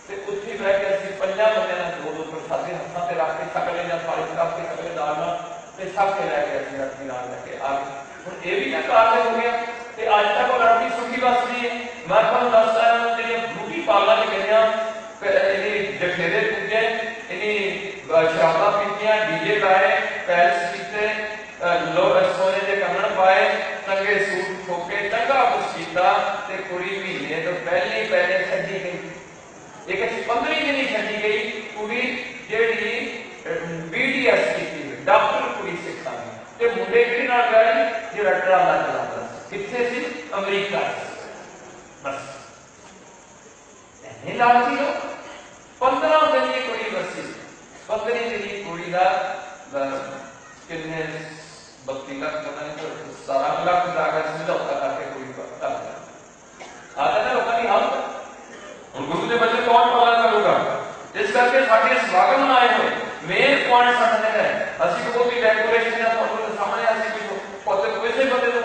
ते उत्थे रह के असि 5 बंदे ने दो प्रसादे हत्थां ते रख के सकले जां थाली च रख के सकले दाल नाल ते सब के रह के असि लड़की नाल लेके आ गए। हुण ये भी कार्य हो गया ते अज तक वो लड़की सुखी बसदी है। मैं तुहानूं दसदा जेहड़ियां ब्यूटी पार्लर गईयां इहदी जठेरे पूजे इहदी शराबां पीतियां डीजे लाए पैलेस कीते सोने के कंगण पाए चंगे सूट ठोके चंगा कुछ किया ते कुड़ी महीने तो पहले छड्डी गई एक 15 दिन ही छड्डी गई कुड़ी जेहड़ी BDS की डॉक्टर कुड़ी सिखा ते मुंडे किहदे नाल गए जेहड़ा ट्राला चलाता किथे सी अमेरिका बस नहीं लालची लो 15 दिन की कुड़ी बसी 15 दिन की कुड़ी का कितने 32 लाख पता नहीं तो 17 लाख जाकर समझौता करके कोई आता ना गुरु के बच्चे कौन पालन करूगा। इस करके साडे समागम आए हुए मेन पॉइंट साडे है असि कोई डेकोरेशन या फोटो सामने असि कोई किसी बंदे को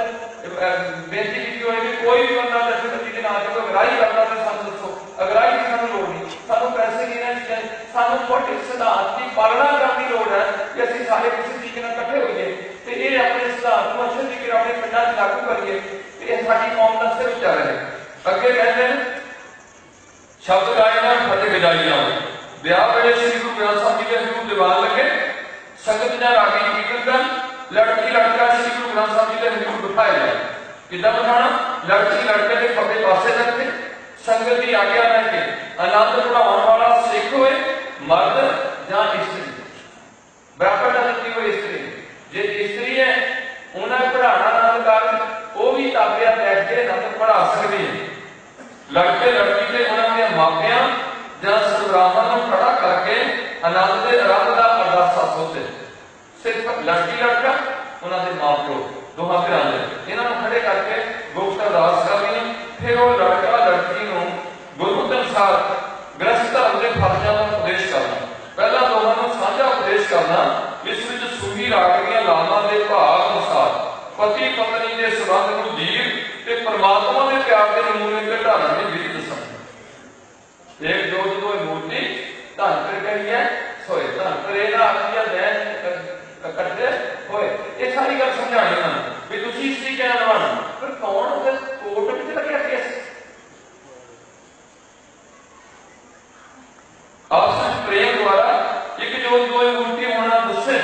बेनती की होगी कोई भी बंदा दशरथी के नाम से अगराई करता है सानू दसो अगराई की सानू लोड़ नहीं सानू पैसे देना चाहिए सानू छोटे सिद्धांत की पालना करने की लोड़ है कि असि सारे किसी तरीके नाल इकट्ठे होइए ते ये अपने सिद्धांत को अच्छे तरीके नाल अपने पिंडां च लागू करिए ते ये साडी कौम दा सिर उच्चा रहे। अगे कहते हैं शब्द गायना फतेह गजाइया ब्याह वेले श्री गुरु ग्रंथ साहिब जी के हजूर दीवान लगे संगत ने रागी कीर्तन लड़की लड़का श्री गुरु ग्रंथ साहिब जी के हजूर बिठाया जाए किदा बिठाना लड़की लड़के के खब्बे पासे रख के संगत की आज्ञा लेके आनंद पढ़ाने वाला सिख होए मर्द या स्त्री बराबर दर्जे हुए स्त्री जे स्त्री है उन्हें पढ़ाना आनंद कर वो भी ताबिया बैठ के आनंद पढ़ा सकती है। लड़के लड़की के उन्होंने मापिया या सरबराहां खड़ा करके आनंद के रब का अरदासा सोते सिर्फ लड़की लड़का उन्होंने मां प्यो दोहां घरां दे इन्हां नूं खड़े करके गुप्त अरदास करनी फिर वो लड़का लड़की नूं गुरु अनुसार गृहस्थ धर्म के फर्जां का उपदेश करना पहला दोहां नूं साझा उपदेश करना इस विच सूही रागीਆਂ ਲਾਵਾਂ ਦੇ ਭਾਵ ਅਨੁਸਾਰ पति पत्नी के संबंध नूं जीव ते परमात्मा के प्यार के नमूने ते ढालण दी विधि दसण एक जोत दो मूर्ति धन कर कही है सोए धन करे ना आखिया दैन कट्टे होए ये सारी गल समझानी है भी तुसी इस तरीके नाल निभाना पर कौन उधर कोर्ट विच लग्या केस आपस में प्रेम द्वारा एक जोत दो मूर्ति होना दसे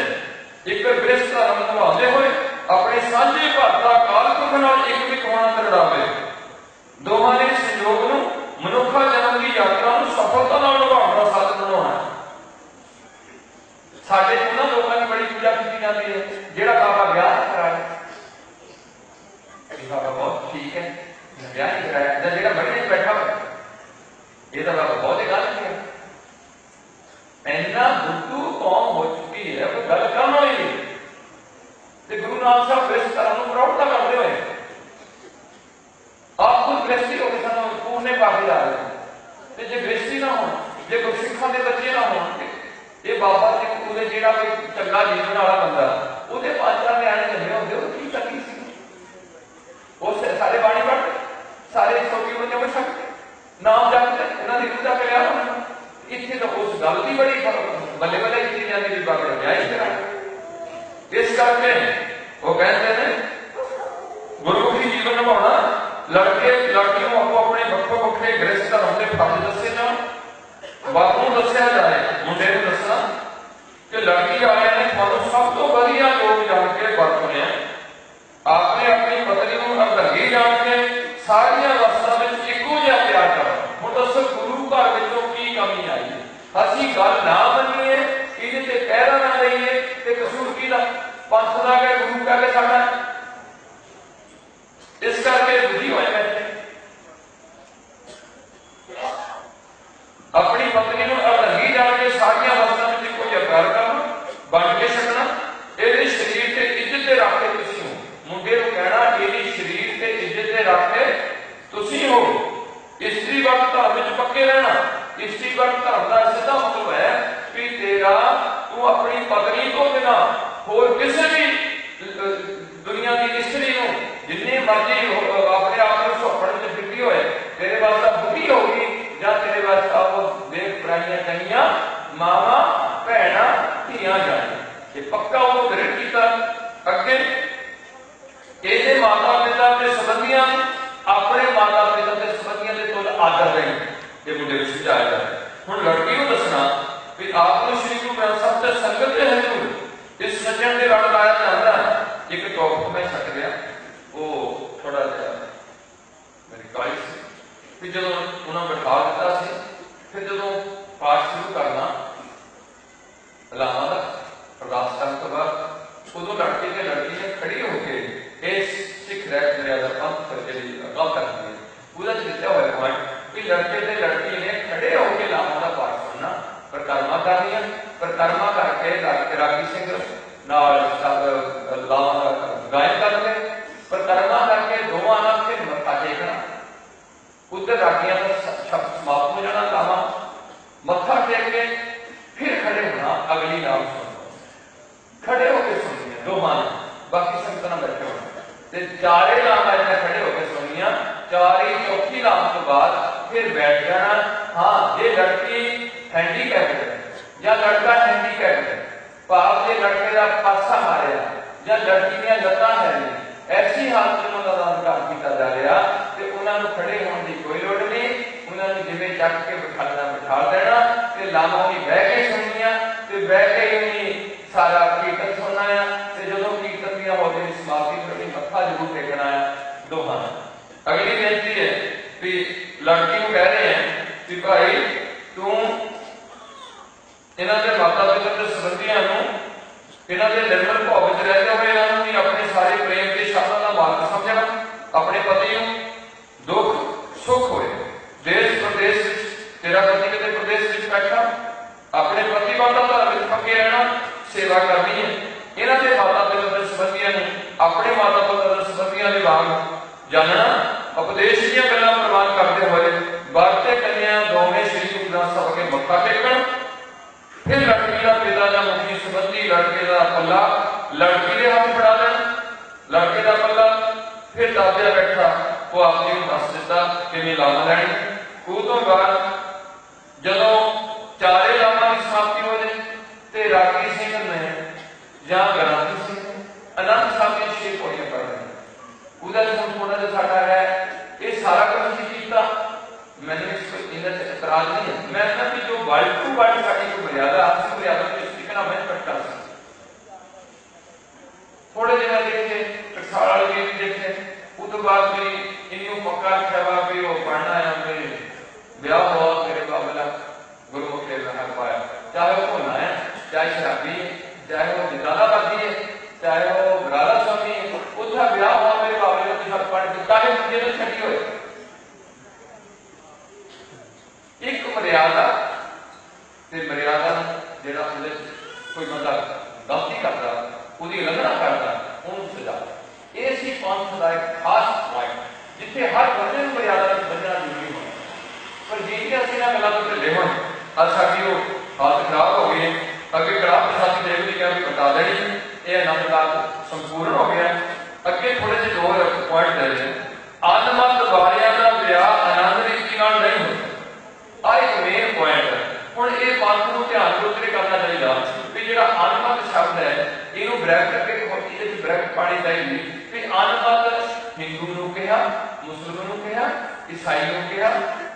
एक गृहस्थ धर्म निभाते हुए अपने सांझे भाता काल पुरख नाल एक विच होना करड़ावे दोहां दे संयोग नूं मनुखा जन्म की यात्रा नूं सफलता नाल निभाउण दा साधन बनाउणा साडे उन्हां लोकां दी बड़ी पूजा कीती जाती है जिहड़ा बाबा ब्याह कराए बाबा बहुत ठीक है ब्याह नहीं कराया जां जिहड़ा बड़े बैठा हुआ ये तो बाबा बहुत ही गलत है इन्ना बुद्धू कौम हो चुकी है कोई गल करन वाली नहीं ते गुरु नानक साहब गृहस्थ धर्म नूं प्रौढ़ता करदे होए आप खुद गृहस्थी हो के सानू पूरने पाके जा रहे हैं ते जे गृहस्थी ना हो जे गुरसिखां दे बच्चे ना होण ये बाबा जी ਉਹਦੇ ਜਿਹੜਾ ਕੋਈ ਚੰਗਾ ਜੀਵਨ ਵਾਲਾ ਬੰਦਾ ਉਹਦੇ ਪੰਜ ਚਾਰ ਨਿਆਣੇ ਜੰਮੇ ਹੁੰਦੇ ਉਹ ਕੀ ਕਰਨੀ ਸੀ ਉਹ ਸਾਰੇ ਬਾਣੀ ਪੜ੍ਹਦੇ ਸਾਰੇ ਛੋਟੀ ਬੰਦੇ ਬਣ ਸਕਦੇ ਨਾਮ ਜਪਦੇ ਉਹਨਾਂ ਦੀ ਪੂਜਾ ਕਰਿਆ ਹੋਣਾ ਇੱਥੇ ਤਾਂ ਉਸ ਗੱਲ ਦੀ ਬੜੀ ਬੱਲੇ ਬੱਲੇ ਕੀਤੀ ਜਾਂਦੀ ਵੀ ਬਾਬਾ ਵਿਆਹ ਹੀ ਕਰਾ ਇਸ ਕਰਕੇ ਉਹ ਕਹਿੰਦੇ ਨੇ ਗੁਰਮੁਖੀ ਜੀਵਨ ਨਿਭਾਉਣਾ ਲੜਕੇ ਲੜਕੀ ਨੂੰ ਆਪੋ ਆਪਣੇ ਵੱਖੋ ਵੱਖਰੇ ਗ੍ਰਸਥ ਧਰਮ ਦੇ ਫਰਜ਼ ਦੱਸੇ ਜਾਣ ਬਾਪੂ ਨੂੰ ਦੱਸਿਆ ਜਾਏ ਮੁੰਡੇ ਨੂੰ ਦੱਸਣਾ कि लड़की वाले ने थानू सब तो वधिया लोग जान के वरतने आपने अपनी पत्नी को अरदगी जान के सारिया वस्तां विच इक्को जिहा प्यार करना हुण दसो गुरु घर विचों की कमी आई असीं गल ना मन्नीए इहदे ते पहरा ना लईए ते कसूर किहदा पंथ दा है गुरु कह के साडा इस करके दुखी होए बैठे अपनी पत्नी को अरदगी जान के सारिया वस्तां विच इक्को जिहा प्यार करना बन के सकना ये शरीर से इज्जत रख के तुसी हो मुंडे को कहना ये शरीर से इज्जत रख के तुसी हो स्त्री वक्त धर्म में पक्के रहना स्त्री वक्त धर्म का सीधा मतलब है कि तेरा तू अपनी पत्नी को बिना होर किसी भी दुनिया की स्त्री को जिन्नी मर्जी अपने आप को सौंपण में फिरती होए तेरे वास्ते बुरी होगी या तेरे वास्ते वो देख पराइयां चंगियां मावा भैणा धियां जाने ये पक्का वो दृढ़ किया अगे ये माता पिता के संबंधियां अपने माता पिता के संबंधियां के तुल आदर रही ये मुंडे को समझाया जाए हुण लड़की को दसना कि आपको श्री गुरु ग्रंथ साहिब ते संगत दे हजूर इस सज्जन दे लड़ लाया जाता है एक टॉपिक मैं छट गया वो थोड़ा जिहा मेरी काली सी फिर जो उन्होंने बैठा दिता सी फिर जो पाठ शुरू करना लामा का अरदास करने के बाद उदों लड़के के लड़की ने खड़ी होकर इस सिख रैत मर्यादा पंथ करके गल करनी है पूरा दिता हुआ पॉइंट कि लड़के के लड़की ने खड़े होकर लामा का पाठ सुनना परिक्रमा करनी है परिक्रमा करके रागी सिंह नाल लामा गायन करके परिक्रमा करके दोवां नाल फिर मत्था टेकना उधर रागियां का शब्द समाप्त हो जाना, लामा मत्था टेक के फिर खड़े होना, अगली नाम सुनना, खड़े होकर सुननी है दोहां, बाकी संगत बैठे होना ते चारे लामा इतने खड़े होकर सुनिया, चारी चौथी लाम तो बाद फिर बैठ जाना। हाँ, ये लड़की हैंडीकैप है या लड़का हैंडीकैप है, भाव जे लड़के का पासा मारिया या लड़की दी लत्तां है नहीं, ऐसी हालत में उन्होंने अंकार किया जा रहा कि उन्होंने खड़े होने की कोई लोड़ नहीं, उन्होंने जिवें चक के बिठाना बिठा देना ते लामा भी बह के सुननिया ते बह के ही सारा कीर्तन सुनना है ते जदों कीर्तन दी हो गई समाप्ति करनी, मत्था जरूर टेकना है दोहां। अगली बेनती है कि लड़की को कह रहे हैं कि भाई तू इन्हां दे माता पिता दे संबंधियां नूं इन्हां दे निर्मल भाव विच रहते हुए इन्हां नूं अपने सारे प्रेम के शब्दां दा मार्ग समझना, अपने पति नूं दुख सुख होए देश प्रदेश विच तेरा पति किते प्रदेश विच बैठा, अपने पति माता धर्म विच पक्के रहना, सेवा करनी है। इन्हां दे माता पिता दे संबंधियां नूं अपने माता पिता दे संबंधियां दे वांग जानना, उपदेश दीयां गल्लां प्रवान करते हुए बाते कन्या दोवें श्री गुरु ग्रंथ साहिब के मत्था टेकण, फिर लड़की का पिता या मुखी संबंधी लड़के का पल्ला लड़की के हाथ फड़ा देना, लड़के का पल्ला फिर दादिया बैठा वो आपने दस दिता किवें लामा लैनी। उस तो बाद जदों चारे लामा की समाप्ति हो जाए तो रागी सिंह ने या ग्रंथी सिंह आनंद साहब की 6 पौड़ियां पढ़ रहे, उधर थोड़ा जिहा साडा है ये सारा कुछ ही कीता, मैंने इन्हें एतराज नहीं है, मैं कहना कि जो वर्ल्ड टू वर्ल्ड साड़ी को मर्यादा आपसी मर्यादा को इस तरीके मैं कट्टा थोड़े दिन देखे टकसाल वाले भी देखे, उस तो बाद भी इन्हों पक्का रखा वा भी वो पढ़ना है, मेरे ब्याह हुआ मेरे बाबला गुरुमुख के महल पाया, चाहे वो भुना है, चाहे शराबी है, चाहे वो जिंदाबादी है, चाहे वो बराला स्वामी है, उसका ब्याह हुआ मेरे बाबले को शब्द पढ़ दिता है, मुझे तो छड़ी हुए एक मर्यादा ते मर्यादा जेड़ा कोई बंदा गलती करता उसकी उल्लंघना करता उन्होंने सजा, ये सी पंथ का एक खास पॉइंट जिथे हर बंदे को मर्यादा समझना जरूरी होना, पर जिन्हें असं इन्होंने गलों तो ढिले होने अब साड़ी वो हालत खराब हो गई, अगे कड़ाह प्रसाद देव जी भी बता देनी, ये आनंद का संपूर्ण हो गया। अगे थोड़े जे दो पॉइंट ले रहे अनमत वालियां का ब्याह आनंद रीति नाल नहीं होता, आ एक मेन पॉइंट है। हुण ये बात को ध्यान उतरे करना चाहिए कि जिहड़ा अनमत शब्द है इहनूं ब्रैकेट के इहदे विच ब्रैकेट पानी चाहिए कि अनमत हिंदू नूं कहा, मुस्लिम नूं कहा, ईसाई नूं कहा,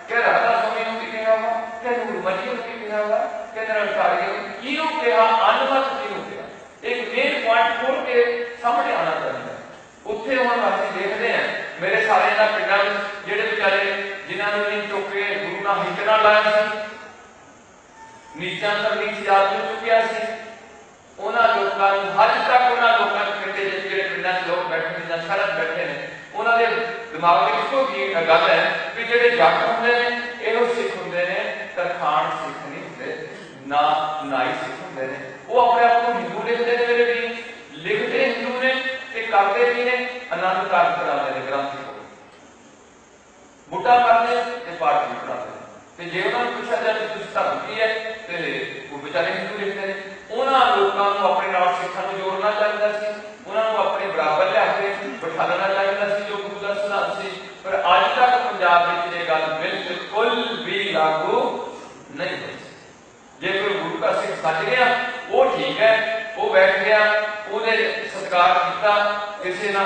क्या राधा स्वामी नूं भी कहा वा, क्या नूर मजी नूं भी कहा वा, क्या निरंकारी नूं किहनूं कहा, अनमत किहनूं कहा, एक मेन पॉइंट खोल के सामने आना चाहिए। उत्थे हुण असीं देखदे हां मेरे सारे ना पिंडां विच जिहड़े बेचारे जिन्हां नूं नहीं चुके गुरु नाल हिक नाल लाया सी, नीचां तो नीच जात नूं चुकिया सी, उन्हां लोकां नूं अज तक उन्हां लोकां नूं पिंडे जिहड़े पिंडां च लोक बैठे ने शहरां बैठे ने उन्हां दे दिमाग विच इक्को ही गल है कि जिहड़े जट हुंदे ने इहो सिख हुंदे ने, तरखान सिख नहीं हुंदे, ना नाई सिख हुंदे ने, वो अपने आप को हिंदू लिखते हैं, मेरे भी लिखते हिंदू ने ते करते भी ने आनंद कारज कराते हैं, ग्रंथी को बुढ़ा करते ते पाठ भी पढ़ाते हैं, जे उन्होंने पूछा जाए कि धर्म की है तो वो बेचारे हिंदू लिखते हैं। उन्होंने लोगों को अपने नाल सिखां नूं जोड़ना चाहिए सी, उन्होंने अपने बराबर लिया के बिठाना चाहिए सी जो गुरु का सिद्धांत सी, पर अज तक पंजाब विच ये गल बिल्कुल भी लागू नहीं हुई। जे कोई गुरु का सिख सच गया वो ठीक है, वो बैठ गया ਉਹਦੇ सत्कार किया किसी ना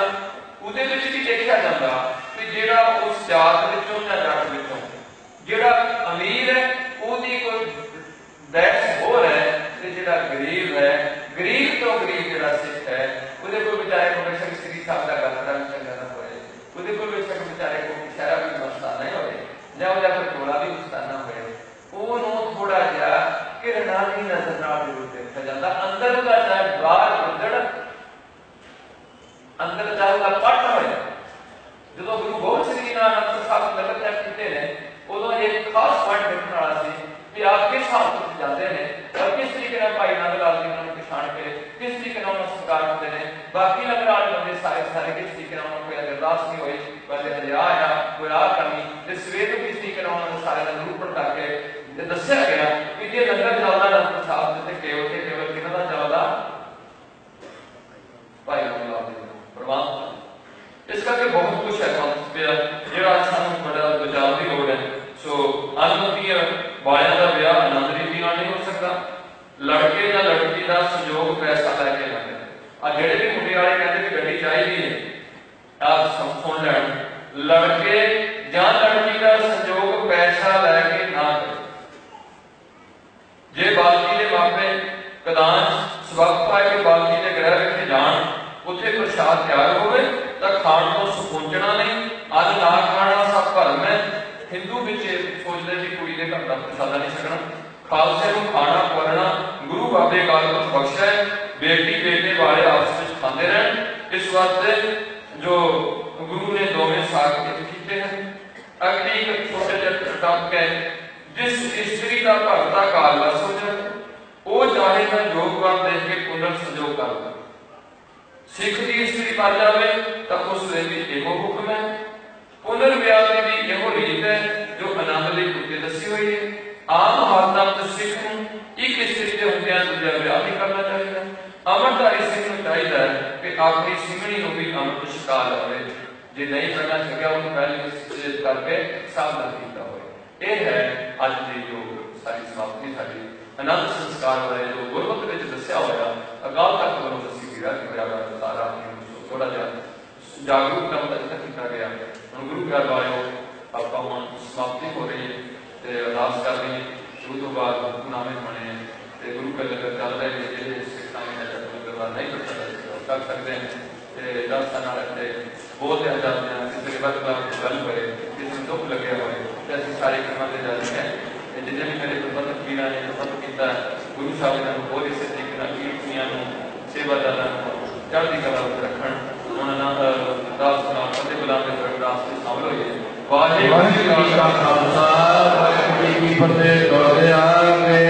ਉਹਦੇ ਵਿੱਚ भी देखा जाता कि ਜਿਹੜਾ उस जात ਵਿੱਚੋਂ ਜਾਂ ਜੱਟ ਵਿੱਚੋਂ ਜਿਹੜਾ अमीर है ਉਹਦੀ कोई बहस हो रहा है ਤੇ ਜਿਹੜਾ गरीब है, गरीब तो गरीब ਜਿਹੜਾ सिख है ਉਹਦੇ कोई बेचारे को बेशक श्री साहब का गलता भी चंगा ना होए, ਉਹਦੇ कोई बेशक बेचारे को शहरा भी मस्ता नहीं होए ਜਾਂ ਉਹਦਾ कोई थोड़ा भी उसका ना होए, ਉਹਨੂੰ थोड़ा ਜਿਹਾ किरणा की नजर नाल जरूर देखा जाता, अंदर का चाहे बाहर उजड़ अंदर चाहे उसका पट हो जो गुरु गोबिंद सिंह जी आनंद साहब नगर तैयार किए हैं उदों एक खास पॉइंट देखने वाला सी कि आप किस हालत में जाते हैं और किस तरीके भाई नंद लाल जी उन्होंने पछाण के किस तरीके उन्होंने संस्कार होते हैं, बाकी नगर वाले बंदे सारे सारे किस तरीके उन्होंने कोई अरदास नहीं हुई, पहले हजे आ कोई आ करनी सवेर को किस सारे का जरूर पढ़ा के दस्या गया कि जे लंगर चलता अनंद प्रसाद ते केवल किन्हां दा चलदा भाई गुलाब जी परमात्मा। इस करके बहुत कुछ है पिया जिहड़ा सानूं बड़ा बचाव की लोड़ है। सो अनमतीय वालियां दा विआह आनंद रीति नाल नहीं हो सकता, लड़के या लड़की का संयोग पैसा लैके ना करे। आ जेहड़े भी मुंडे वाले कहते कि गड्डी चाहिदी है, आप सुन लैण, लड़के या लड़की का संयोग पैसा लैके ना करे। जे बालकी के मापे कदान सबक पाए कि बालकी के गृह रखे जान, उत्थे प्रसाद तैयार होवे तां खाण तो सुकुंचना नहीं, अज ना खाना सब भरम है। हिंदू विच सोचदे कि कुड़ी दे घर दा प्रसादा नहीं छकना, खालसे नूं खाना खवाना गुरु बाबे अकाल पुरख बख्शा है, बेटी बेटे वाले आपस में खाते रहन। इस वास्ते जो गुरु ने दोवें साथ कीते हैं। अगली एक छोटे जिहे टॉपिक है, जिस स्त्री का घर का काल वस हो जाए वो चाहे तो योगवान देख के पुनर्संजोग कर दे। सिख की स्त्री मर जाए तो उस भी एहो हुक्म है। पुनर्विआह की भी एहो रीत है जो आनंद की उत्ते दसी हुई है। आम हालत सिख एक स्त्री के होंदियां दूजा विआह नहीं करना चाहिए। अमरधारी सिख को चाहिए कि अपनी सिंघणी को भी अमृत छका लवे, जे नहीं करना सकिया उन्हें पहले करके सावधान किया हो। यह है अज की जो सारी समाप्ति साडी आनंद संस्कार वाले जो गुरमत में दसिया होया अकाल तख्त वालों दसी गया कि मेरा सारा थोड़ा जिहा जागरूक करने का किया गया। हम गुरु घर आयो आप हम समाप्ति हो रही है ते अरदास कर रहे हैं। शुरू तो बाद हुक्मनामे बने ते गुरु का लंगर चल रहे हैं, जिहड़े सिखां ने लंगर नहीं कर सकते हैं ते दस नाल रखते बहुत हजार किसी के बाद गल होए किसी दुख लगे हुए ते असीं सारे कर्मां ते जाते हैं। जिन्हें भी मेरे प्रबंधक वीरां ने प्रबंध किया गुरु साहब ने बहुत इस तरीके नाल कीर्तियां नूं सेवादारां नूं चढ़दी कला विच रखण उन्हां नाल अरदास नाल फतेह बुलांदे होए अरदास विच शामिल होइए। वाहिगुरू जी का खालसा वाहिगुरू जी की फतेह। तोरे आगे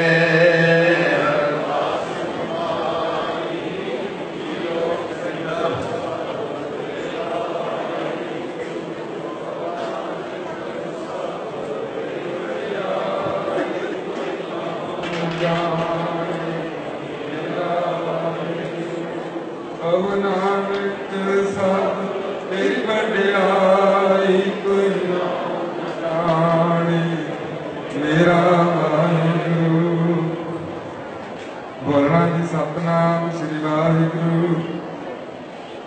सतनाम श्री वाहिगुरु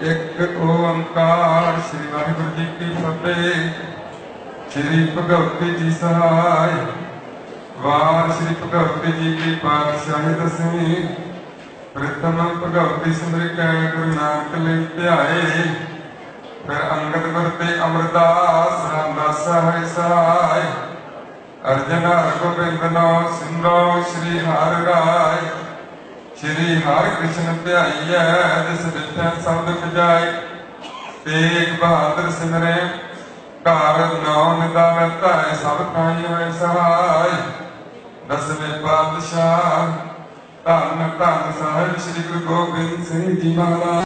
एक ओंकार श्री वाहिगुरु जी की फतेह। श्री भगवती जी सहाय वार श्री भगवती जी की पातशाही दसवीं। प्रथम भगवती सिमरिकै गुरु नानक लिख ध्याए, फिर अंगद वरते अमरदास रामदास है सहाय। अर्जन हरगोबिंद नौ सिमरो श्री हर राय। श्री हर कृष्ण ध्याइए जिस डिठै सब दुख जाए। तेग बहादुर सिमरे घर नौ निदान धाय, सब खाई होए सहाय। दसवें पातशाह धन धन साहिब श्री गुरु गोबिंद सिंह जी महाराज।